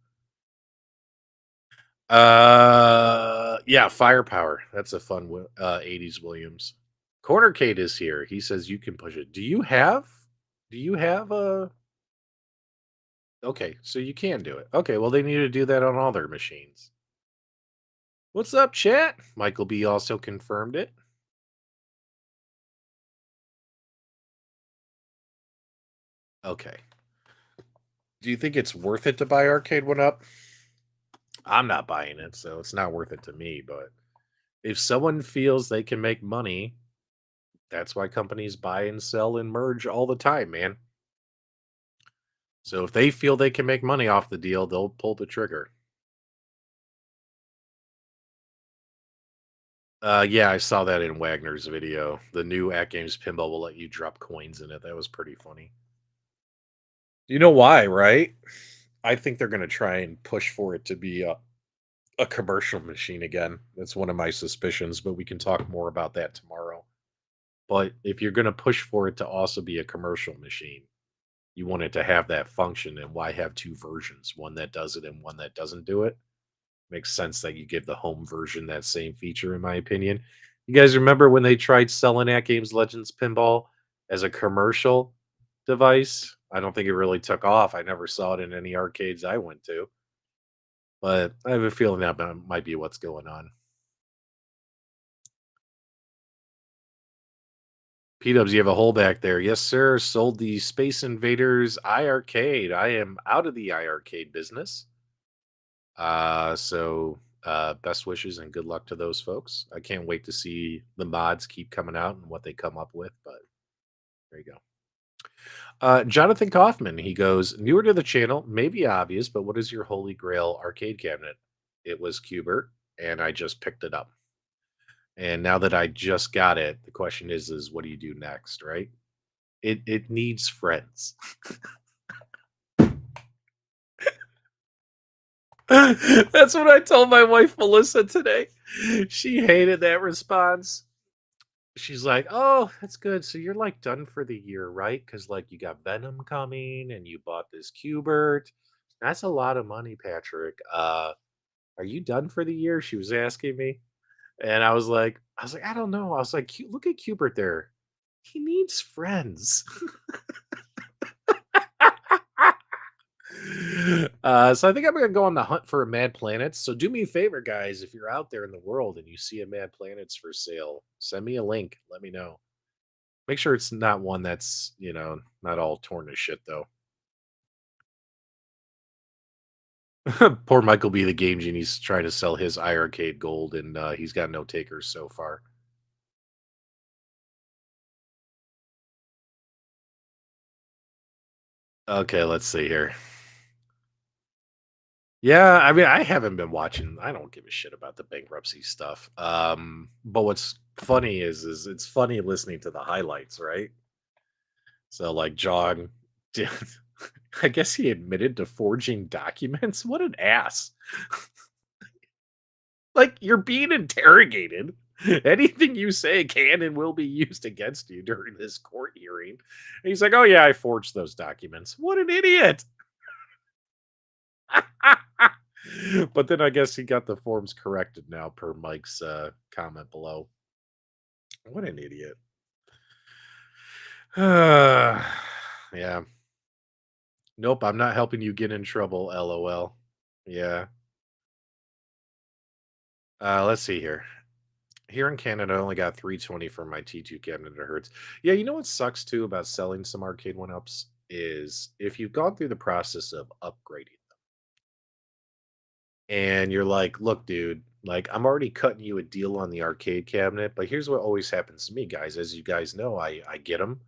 Yeah, Firepower. That's a fun 80s Williams. Cornercade is here. He says you can push it. Do you have a Okay, so you can do it. Okay, well they need to do that on all their machines. What's up, chat? Michael B also confirmed it. Okay. Do you think it's worth it to buy Arcade One Up? I'm not buying it, so it's not worth it to me, but if someone feels they can make money, that's why companies buy and sell and merge all the time, man. So if they feel they can make money off the deal, they'll pull the trigger. Yeah, I saw that in Wagner's video. The new At Games pinball will let you drop coins in it. That was pretty funny. You know why, right? I think they're going to try and push for it to be a commercial machine again. That's one of my suspicions, but we can talk more about that tomorrow. But if you're going to push for it to also be a commercial machine, you want it to have that function. And why have two versions? One that does it and one that doesn't do it? Makes sense that you give the home version that same feature, in my opinion. You guys remember when they tried selling At Games Legends Pinball as a commercial device? I don't think it really took off. I never saw it in any arcades I went to, but I have a feeling that might be what's going on. PDubs, you have a hole back there. Yes, sir. Sold the Space Invaders iArcade. I am out of the iArcade business. Best wishes and good luck to those folks. I can't wait to see the mods keep coming out and what they come up with, but there you go. Jonathan Kaufman, he goes, newer to the channel, maybe obvious, but what is your holy grail arcade cabinet? It was Cubert, and I just picked it up. And now that I just got it, the question is what do you do next, right? It needs friends. That's what I told my wife Melissa today. She hated that response. She's like, "Oh, that's good. So you're like done for the year, right? Because like you got Venom coming and you bought this Cubert. That's a lot of money, Patrick. Are you done for the year?" She was asking me, and I don't know. I was like, Look at Cubert there. He needs friends." So I think I'm gonna go on the hunt for a Mad Planets. So do me a favor, guys, if you're out there in the world and you see a Mad Planets for sale, send me a link. Let me know. Make sure it's not one that's, not all torn to shit though. Poor Michael B. the Game Genie's trying to sell his iArcade gold and he's got no takers so far. Okay, let's see here. Yeah, I mean, I haven't been watching. I don't give a shit about the bankruptcy stuff. But what's funny is it's funny listening to the highlights, right? So like John did I guess he admitted to forging documents. What an ass. Like you're being interrogated. Anything you say can and will be used against you during this court hearing. And he's like, "Oh yeah, I forged those documents." What an idiot. But then I guess he got the forms corrected now per Mike's comment below. What an idiot. Yeah. Nope, I'm not helping you get in trouble, LOL. Yeah. Let's see here. Here in Canada, I only got 320 for my T2 cabinet. It hurts. Yeah, you know what sucks too about selling some arcade one ups is if you've gone through the process of upgrading and you're like, look, dude, like I'm already cutting you a deal on the arcade cabinet, but here's what always happens to me, guys. As you guys know, I get them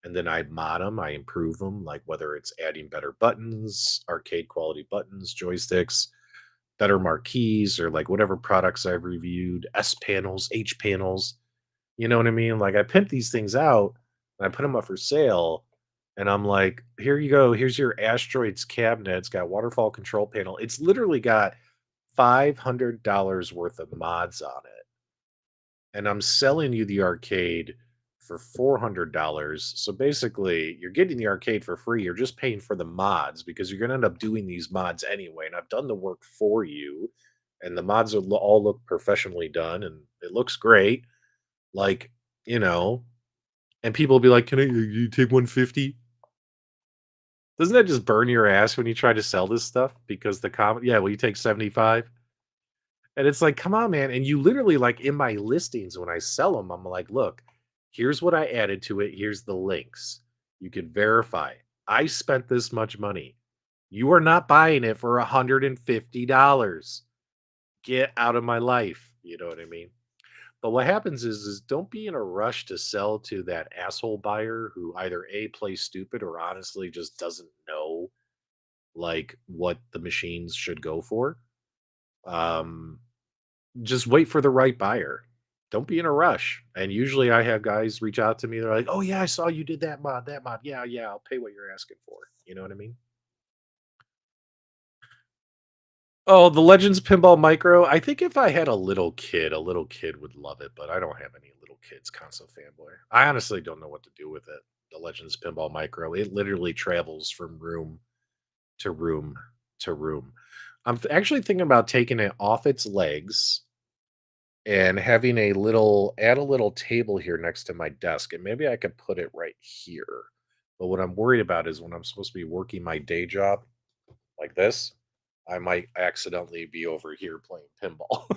and then I mod them, I improve them, like whether it's adding better buttons, arcade quality buttons, joysticks, better marquees, or like whatever products I've reviewed, S panels, H panels. You know what I mean? Like I pimp these things out and I put them up for sale. And I'm like, here you go. Here's your Asteroids cabinet. It's got waterfall control panel. It's literally got $500 worth of mods on it. And I'm selling you the arcade for $400. So basically, you're getting the arcade for free. You're just paying for the mods because you're going to end up doing these mods anyway. And I've done the work for you. And the mods all look professionally done and it looks great. Like, you know, and people will be like, "Can I you take 150?" Doesn't that just burn your ass when you try to sell this stuff? Because the comment, yeah, will you take 75? And it's like, come on, man. And you literally like in my listings when I sell them, I'm like, look, here's what I added to it. Here's the links. You can verify. I spent this much money. You are not buying it for $150. Get out of my life. You know what I mean? But what happens is don't be in a rush to sell to that asshole buyer who either A plays stupid or honestly just doesn't know like what the machines should go for. Um just wait for the right buyer. Don't be in a rush. And usually I have guys reach out to me. They're like, "Oh yeah, I saw you did that mod, that mod. Yeah, yeah, I'll pay what you're asking for." You know what I mean? Oh, the Legends Pinball Micro. I think if I had a little kid would love it, but I don't have any little kids, console fanboy. I honestly don't know what to do with it. The Legends Pinball Micro. It literally travels from room to room to room. Actually thinking about taking it off its legs and having add a little table here next to my desk, and maybe I could put it right here. But what I'm worried about is when I'm supposed to be working my day job like this, I might accidentally be over here playing pinball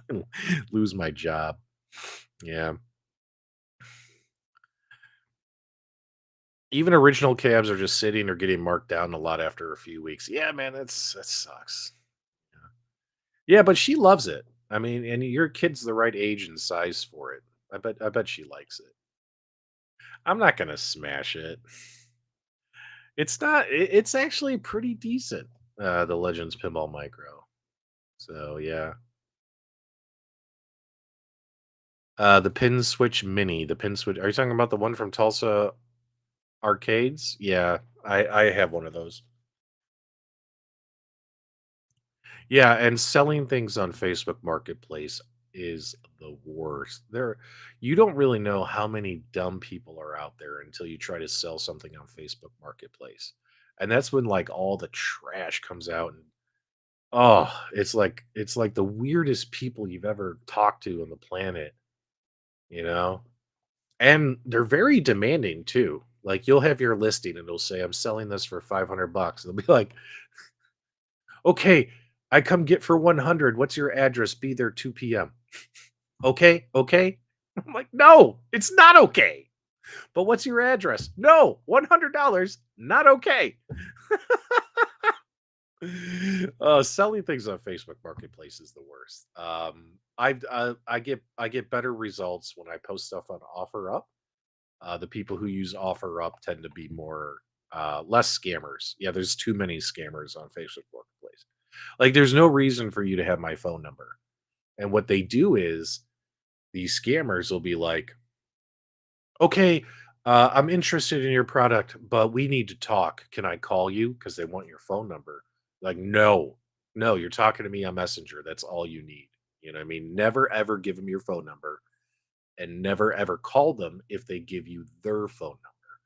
and lose my job. Yeah. Even original cabs are just sitting or getting marked down a lot after a few weeks. Yeah, man, that sucks. Yeah, but she loves it. I mean, and your kid's the right age and size for it. I bet she likes it. I'm not gonna smash it. It's not. It's actually pretty decent. The Legends Pinball Micro. So yeah. The Pin Switch Mini. The Pin Switch. Are you talking about the one from Tulsa Arcades? Yeah, I have one of those. Yeah, and selling things on Facebook Marketplace is the worst. You don't really know how many dumb people are out there until you try to sell something on Facebook Marketplace. And that's when like all the trash comes out and oh, it's like the weirdest people you've ever talked to on the planet, you know? And they're very demanding too. Like you'll have your listing and it'll say I'm selling this for 500 bucks. They'll be like, "Okay, I come get for 100. What's your address? Be there 2 p.m." Okay, okay. I'm like, "No, it's not okay." But what's your address? No, $100, not okay. Selling things on Facebook Marketplace is the worst. I get better results when I post stuff on OfferUp. The people who use OfferUp tend to be more less scammers. Yeah, there's too many scammers on Facebook Marketplace. Like, there's no reason for you to have my phone number. And what they do is these scammers will be like, "Okay, I'm interested in your product, but we need to talk. Can I call you?" Because they want your phone number. Like, no, no, you're talking to me on Messenger. That's all you need. You know what I mean? Never ever give them your phone number and never ever call them if they give you their phone number.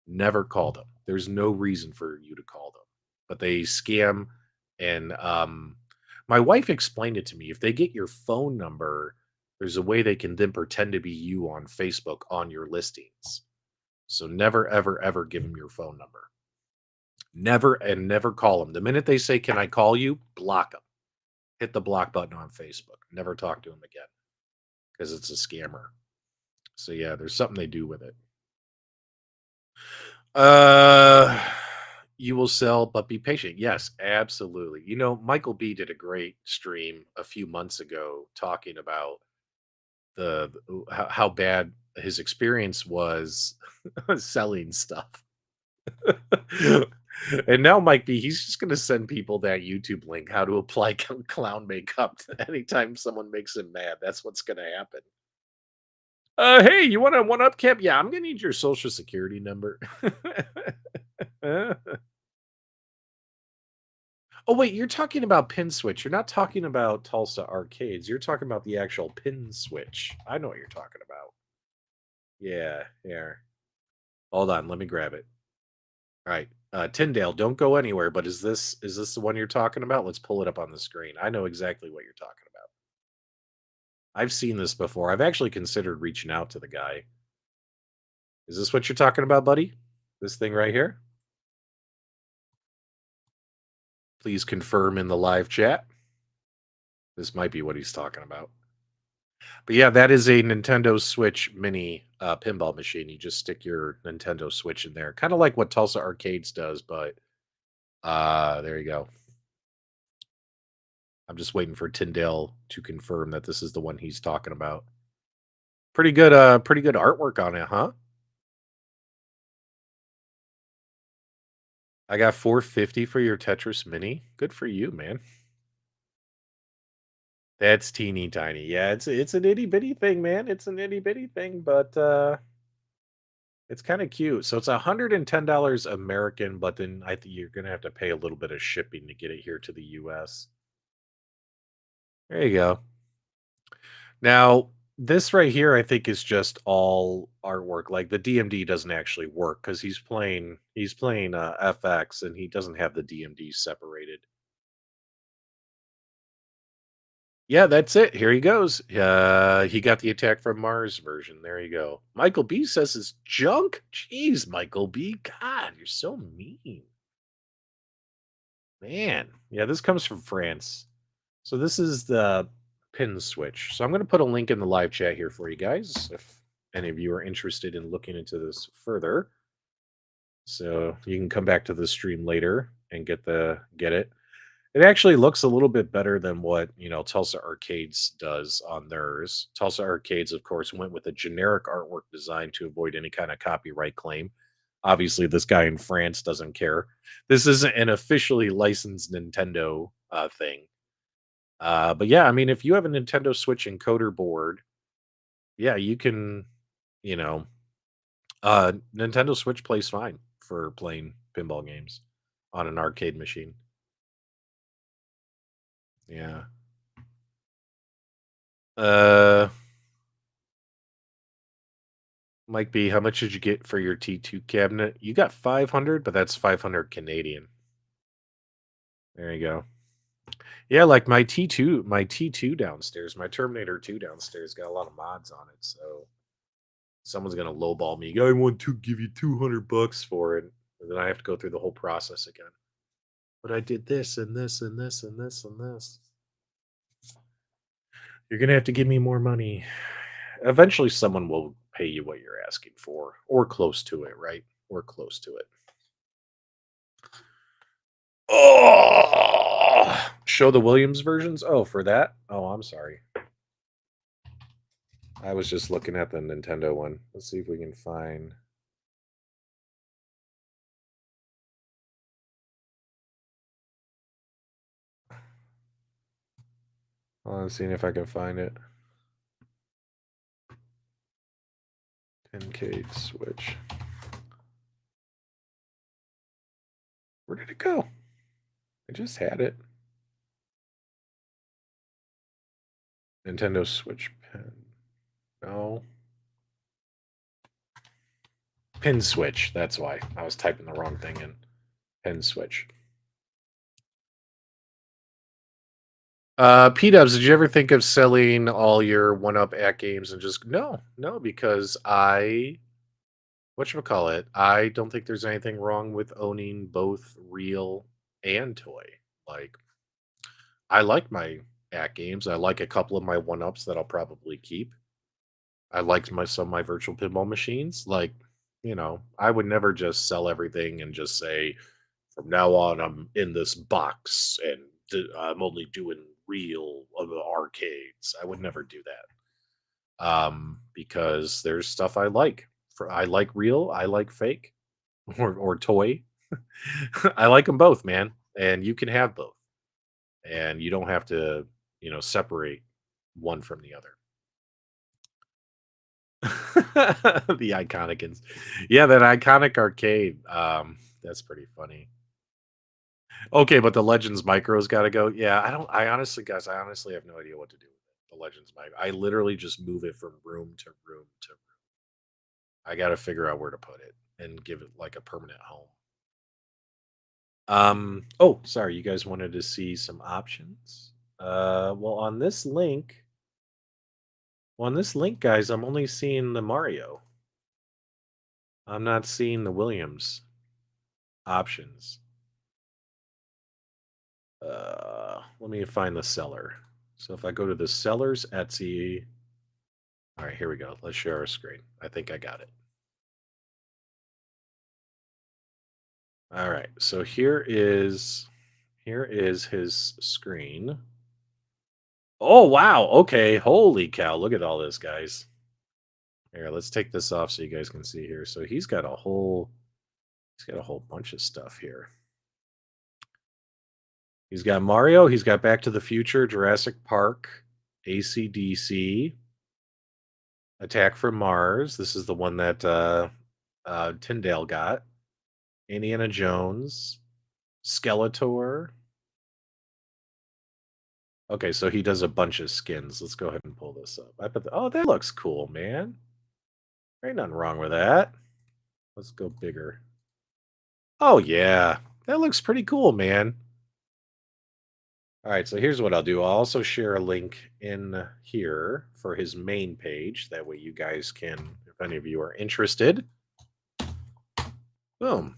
Never call them. There's no reason for you to call them. But they scam and my wife explained it to me. If they get your phone number, there's a way they can then pretend to be you on Facebook on your listings. So never ever ever give them your phone number. Never and never call them. The minute they say, "Can I call you?" block them. Hit the block button on Facebook. Never talk to them again because it's a scammer. So yeah, there's something they do with it. Uh, you will sell, but be patient. Yes, absolutely. Michael B did a great stream a few months ago talking about how bad his experience was selling stuff. And now Mike B, he's just going to send people that YouTube link how to apply clown makeup anytime someone makes him mad. That's what's going to happen. Hey, you want a one up cap? Yeah, I'm going to need your social security number. Oh, wait, you're talking about Pin Switch. You're not talking about Tulsa Arcades. You're talking about the actual Pin Switch. I know what you're talking about. Yeah, here. Hold on, let me grab it. All right. Tyndale, don't go anywhere, but is this the one you're talking about? Let's pull it up on the screen. I know exactly what you're talking about. I've seen this before. I've actually considered reaching out to the guy. Is this what you're talking about, buddy? This thing right here? Please confirm in the live chat. This might be what he's talking about. But yeah, that is a Nintendo Switch mini pinball machine. You just stick your Nintendo Switch in there, kind of like what Tulsa Arcades does. But there you go. I'm just waiting for Tyndale to confirm that this is the one he's talking about. Pretty good artwork on it, huh? I got 450 for your Tetris Mini. Good for you, man. That's teeny tiny. Yeah, it's an itty bitty thing, man. It's an itty bitty thing, but it's kind of cute. So it's $110 American, but then I think you're gonna have to pay a little bit of shipping to get it here to the US. There you go. Now, this right here, I think is just all artwork. Like the DMD doesn't actually work because he's playing FX and he doesn't have the DMD separated. Yeah, that's it. Here he goes. He got the Attack from Mars version. There you go. Michael B says it's junk. Jeez, Michael B. God, you're so mean. Man. Yeah, this comes from France. So this is the pin switch. So I'm going to put a link in the live chat here for you guys if any of you are interested in looking into this further. So you can come back to the stream later and get it. It actually looks a little bit better than what, Tulsa Arcades does on theirs. Tulsa Arcades, of course, went with a generic artwork design to avoid any kind of copyright claim. Obviously, this guy in France doesn't care. This isn't an officially licensed Nintendo thing. But yeah, I mean, if you have a Nintendo Switch encoder board, yeah, you can, you know, Nintendo Switch plays fine for playing pinball games on an arcade machine. Yeah. Uh, Mike B, how much did you get for your T2 cabinet? You got 500, but that's 500 Canadian. There you go. Yeah, like my T2 downstairs, my Terminator 2 downstairs got a lot of mods on it, so someone's gonna lowball me. I want to give you $200 for it, and then I have to go through the whole process again. But I did this and this and this and this and this. You're gonna have to give me more money. Eventually, someone will pay you what you're asking for, or close to it, right? Or close to it. Oh, show the Williams versions. Oh, for that. Oh, I'm sorry. I was just looking at the Nintendo one. Let's see if we can find. I'm seeing if I can find it. 10K Switch. Where did it go? I just had it. Nintendo Switch pen. No. Pin switch. That's why. I was typing the wrong thing in. Pin switch. PDubs, did you ever think of selling all your one-up at games and just no, because whatchamacallit, I don't think there's anything wrong with owning both real and toy. Like, I like my at games. I like a couple of my one-ups that I'll probably keep. I liked some of my virtual pinball machines. Like, I would never just sell everything and just say, from now on, I'm in this box and I'm only doing real arcades. I would never do that. Because there's stuff I like. I like real, I like fake, or toy. I like them both, man, and you can have both, and you don't have to, separate one from the other. The iconic yeah, that iconic arcade, that's pretty funny. Okay, but the Legends Micro's gotta go. Yeah, I honestly have no idea what to do with it, the Legends Micro. I literally just move it from room to room to room. I gotta figure out where to put it and give it, like, a permanent home. Oh, sorry, you guys wanted to see some options? Well, on this link, guys, I'm only seeing the Mario. I'm not seeing the Williams options. Let me find the seller. So if I go to the seller's Etsy, all right, here we go. Let's share our screen. I think I got it. All right, so here is his screen. Oh wow, okay. Holy cow, look at all this, guys. Here, let's take this off so you guys can see here. So he's got a whole bunch of stuff here. He's got Mario, he's got Back to the Future, Jurassic Park, AC/DC, Attack from Mars. This is the one that Tyndale got. Indiana Jones, Skeletor. Okay, so he does a bunch of skins. Let's go ahead and pull this up. Oh, that looks cool, man. Ain't nothing wrong with that. Let's go bigger. Oh yeah, that looks pretty cool, man. All right, so here's what I'll do. I'll also share a link in here for his main page. That way you guys can, if any of you are interested. Boom.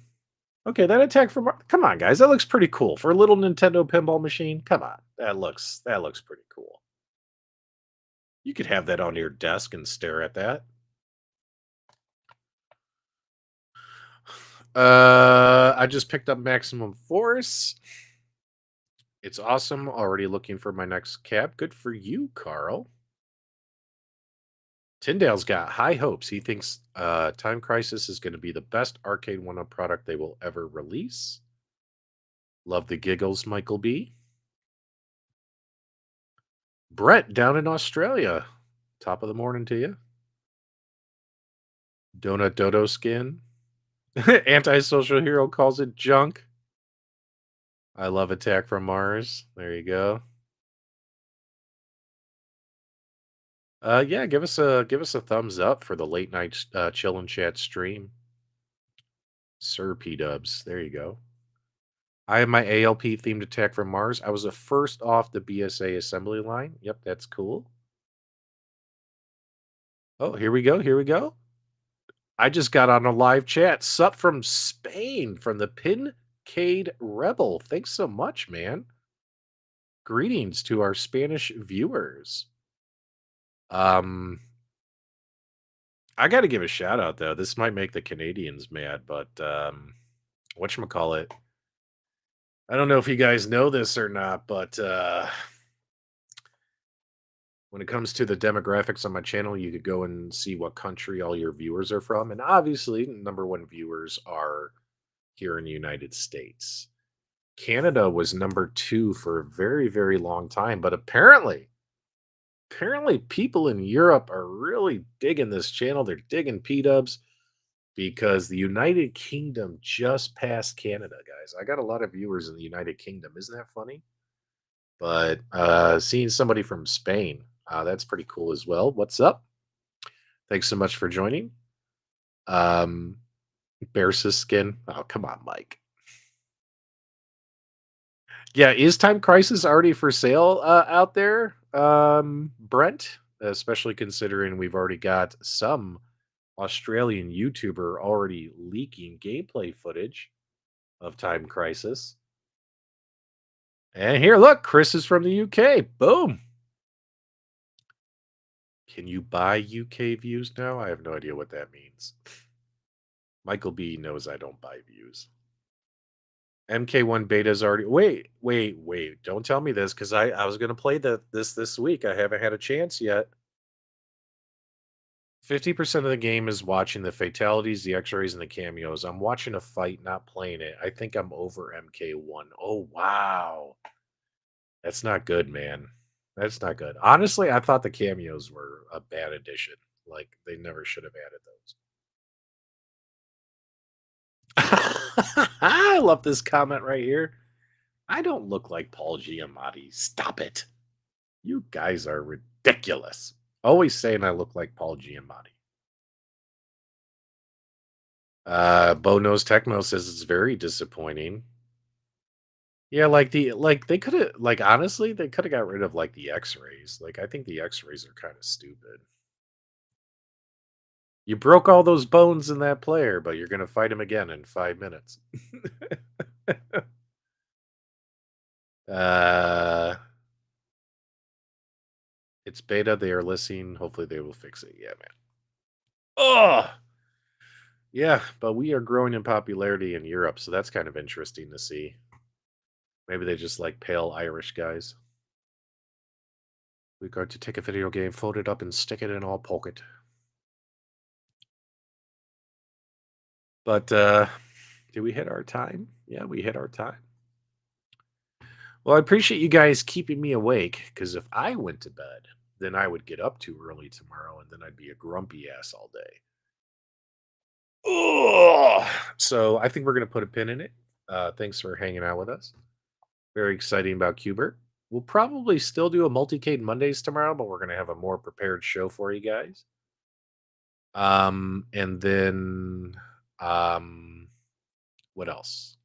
Okay, that attack from come on, guys. That looks pretty cool. For a little Nintendo pinball machine. Come on. That looks pretty cool. You could have that on your desk and stare at that. I just picked up Maximum Force. It's awesome. Already looking for my next cap. Good for you, Carl. Tyndale's got high hopes. He thinks Time Crisis is going to be the best arcade one-up product they will ever release. Love the giggles, Michael B. Brett down in Australia. Top of the morning to you. Donut Dodo skin. Antisocial hero calls it junk. I love Attack from Mars. There you go. Yeah, give us a thumbs up for the late night chill and chat stream. Sir PDubs. There you go. I have my ALP themed Attack from Mars. I was the first off the BSA assembly line. Yep, that's cool. Oh, here we go. Here we go. I just got on a live chat. Sup from Spain from the Pincade Rebel. Thanks so much, man. Greetings to our Spanish viewers. Um, I got to give a shout out though. This might make the Canadians mad, but whatchamacallit. I don't know if you guys know this or not, but when it comes to the demographics on my channel, you could go and see what country all your viewers are from. And obviously, number one viewers are here in the United States. Canada was number two for a very, very long time. But apparently people in Europe are really digging this channel. They're digging P-dubs because the United Kingdom just passed Canada, guys. I got a lot of viewers in the United Kingdom. Isn't that funny? But seeing somebody from Spain, that's pretty cool as well. What's up? Thanks so much for joining. Um, Bearsis skin. Oh, come on, Mike. Yeah, is Time Crisis already for sale out there, Brent? Especially considering we've already got some Australian YouTuber already leaking gameplay footage of Time Crisis. And here, look, Chris is from the UK. Boom. Can you buy UK views now? I have no idea what that means. Michael B knows I don't buy views. MK1 beta is already. Wait. Don't tell me this because I was going to play this week. I haven't had a chance yet. 50% of the game is watching the fatalities, the x-rays, and the cameos. I'm watching a fight, not playing it. I think I'm over MK1. Oh, wow. That's not good, man. That's not good. Honestly, I thought the cameos were a bad addition. Like, they never should have added those. I love this comment right here. I don't look like Paul Giamatti. Stop it. You guys are ridiculous. Always saying I look like Paul Giamatti. Bo Knows Tecmo says it's very disappointing. Yeah, like they could have honestly, they could have got rid of like the X-rays. Like I think the X-rays are kind of stupid. You broke all those bones in that player, but you're gonna fight him again in 5 minutes. uh it's beta, they are listening. Hopefully they will fix it. Yeah, man. Oh yeah, but we are growing in popularity in Europe, so that's kind of interesting to see. Maybe they just like pale Irish guys. We're going to take a video game, fold it up, and stick it in our pocket. But did we hit our time? Yeah, we hit our time. Well, I appreciate you guys keeping me awake because if I went to bed, then I would get up too early tomorrow and then I'd be a grumpy ass all day. Ugh. So I think we're going to put a pin in it. Thanks for hanging out with us. Very exciting about Qbert. We'll probably still do a Multicade Mondays tomorrow, but we're going to have a more prepared show for you guys. And then, what else?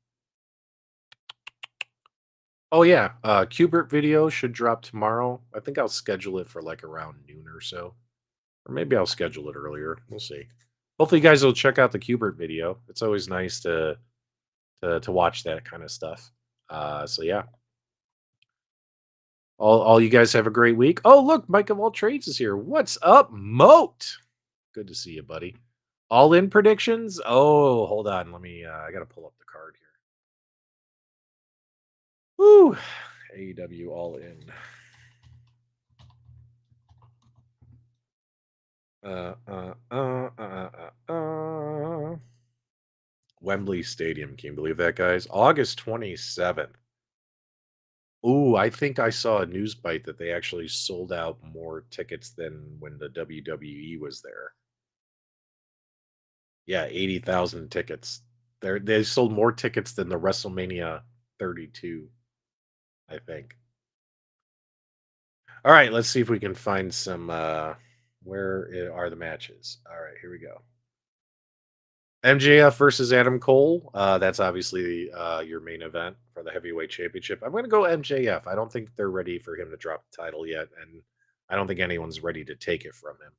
Oh yeah, Qbert video should drop tomorrow. I think I'll schedule it for like around noon or so, or maybe I'll schedule it earlier. We'll see. Hopefully, you guys will check out the Qbert video. It's always nice to watch that kind of stuff. So yeah, all you guys have a great week. Oh look, Mike of all trades is here. What's up, Moat? Good to see you, buddy. All in predictions? Oh, hold on. Let me I gotta pull up the card here. Woo! AEW all in. Uh, uh, uh, uh, Wembley Stadium. Can you believe that, guys? August 27th. Ooh, I think I saw a news bite that they actually sold out more tickets than when the WWE was there. Yeah, 80,000 tickets. They sold more tickets than the WrestleMania 32, I think. All right, let's see if we can find some where are the matches? All right, here we go. MJF versus Adam Cole. That's obviously your main event for the heavyweight championship. I'm going to go MJF. I don't think they're ready for him to drop the title yet, and I don't think anyone's ready to take it from him.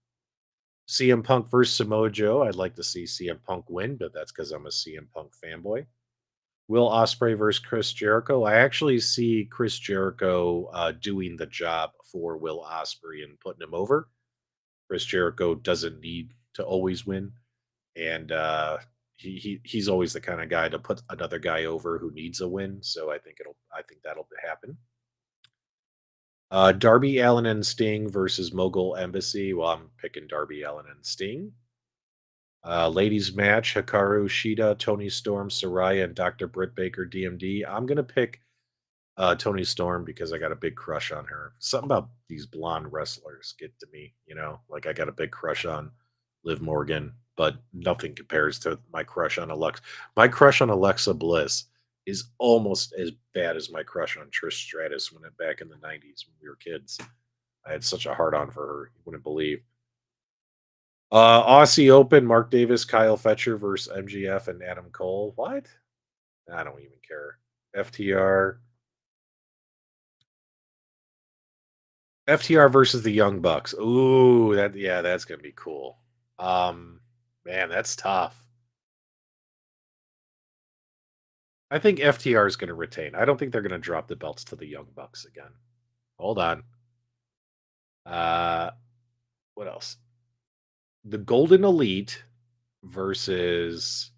CM Punk versus Samoa Joe. I'd like to see CM Punk win, but that's because I'm a CM Punk fanboy. Will Osprey versus Chris Jericho. I actually see Chris Jericho doing the job for Will Osprey and putting him over. Chris Jericho doesn't need to always win, and he's always the kind of guy to put another guy over who needs a win. So I think that'll happen. Darby Allen and Sting versus Mogul Embassy. Well, I'm picking Darby Allen and Sting. Ladies match: Hikaru Shida, Tony Storm, Soraya, and Dr. Britt Baker, DMD. I'm gonna pick Tony Storm because I got a big crush on her. Something about these blonde wrestlers get to me, like I got a big crush on Liv Morgan, but nothing compares to my crush on Alexa. My crush on Alexa Bliss is almost as bad as my crush on Trish Stratus when back in the 90s when we were kids. I had such a hard on for her, you wouldn't believe. Aussie Open, Mark Davis, Kyle Fetcher versus MGF and Adam Cole. What? I don't even care. FTR. FTR versus the Young Bucks. Ooh, that's gonna be cool. Um, Man, that's tough. I think FTR is gonna retain. I don't think they're gonna drop the belts to the Young Bucks again. Hold on. Uh, what else? The Golden Elite versus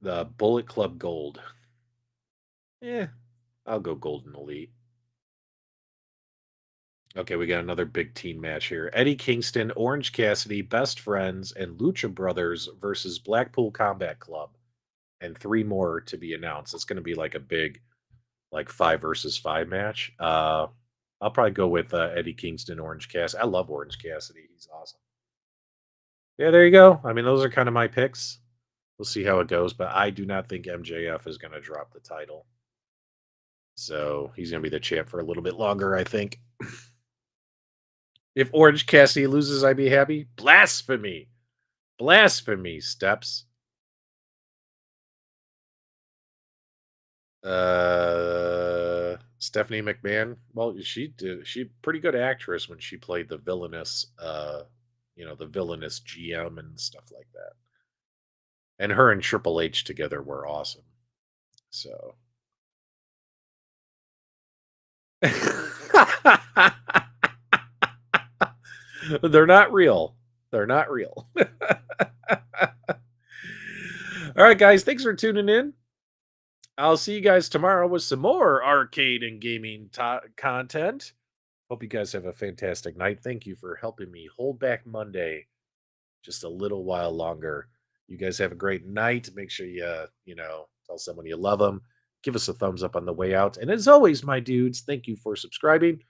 the Bullet Club Gold. Yeah, I'll go Golden Elite. Okay, we got another big team match here. Eddie Kingston, Orange Cassidy, Best Friends, and Lucha Brothers versus Blackpool Combat Club, and three more to be announced. It's going to be like a big, like 5 versus 5 match. I'll probably go with Eddie Kingston, Orange Cassidy. I love Orange Cassidy. He's awesome. Yeah, there you go. I mean, those are kind of my picks. We'll see how it goes, but I do not think MJF is going to drop the title. So he's going to be the champ for a little bit longer, I think. If Orange Cassidy loses, I'd be happy. Blasphemy. Blasphemy, Steps. Stephanie McMahon. Well, she pretty good actress when she played the villainous the villainous GM and stuff like that. And her and Triple H together were awesome. So they're not real. They're not real. All right, guys. Thanks for tuning in. I'll see you guys tomorrow with some more arcade and gaming content. Hope you guys have a fantastic night. Thank you for helping me hold back Monday just a little while longer. You guys have a great night. Make sure you tell someone you love them. Give us a thumbs up on the way out. And as always, my dudes, thank you for subscribing.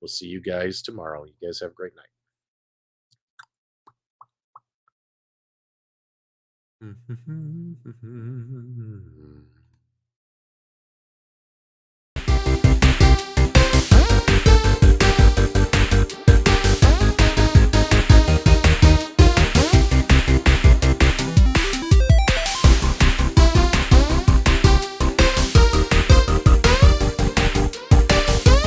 We'll see you guys tomorrow. You guys have a great night.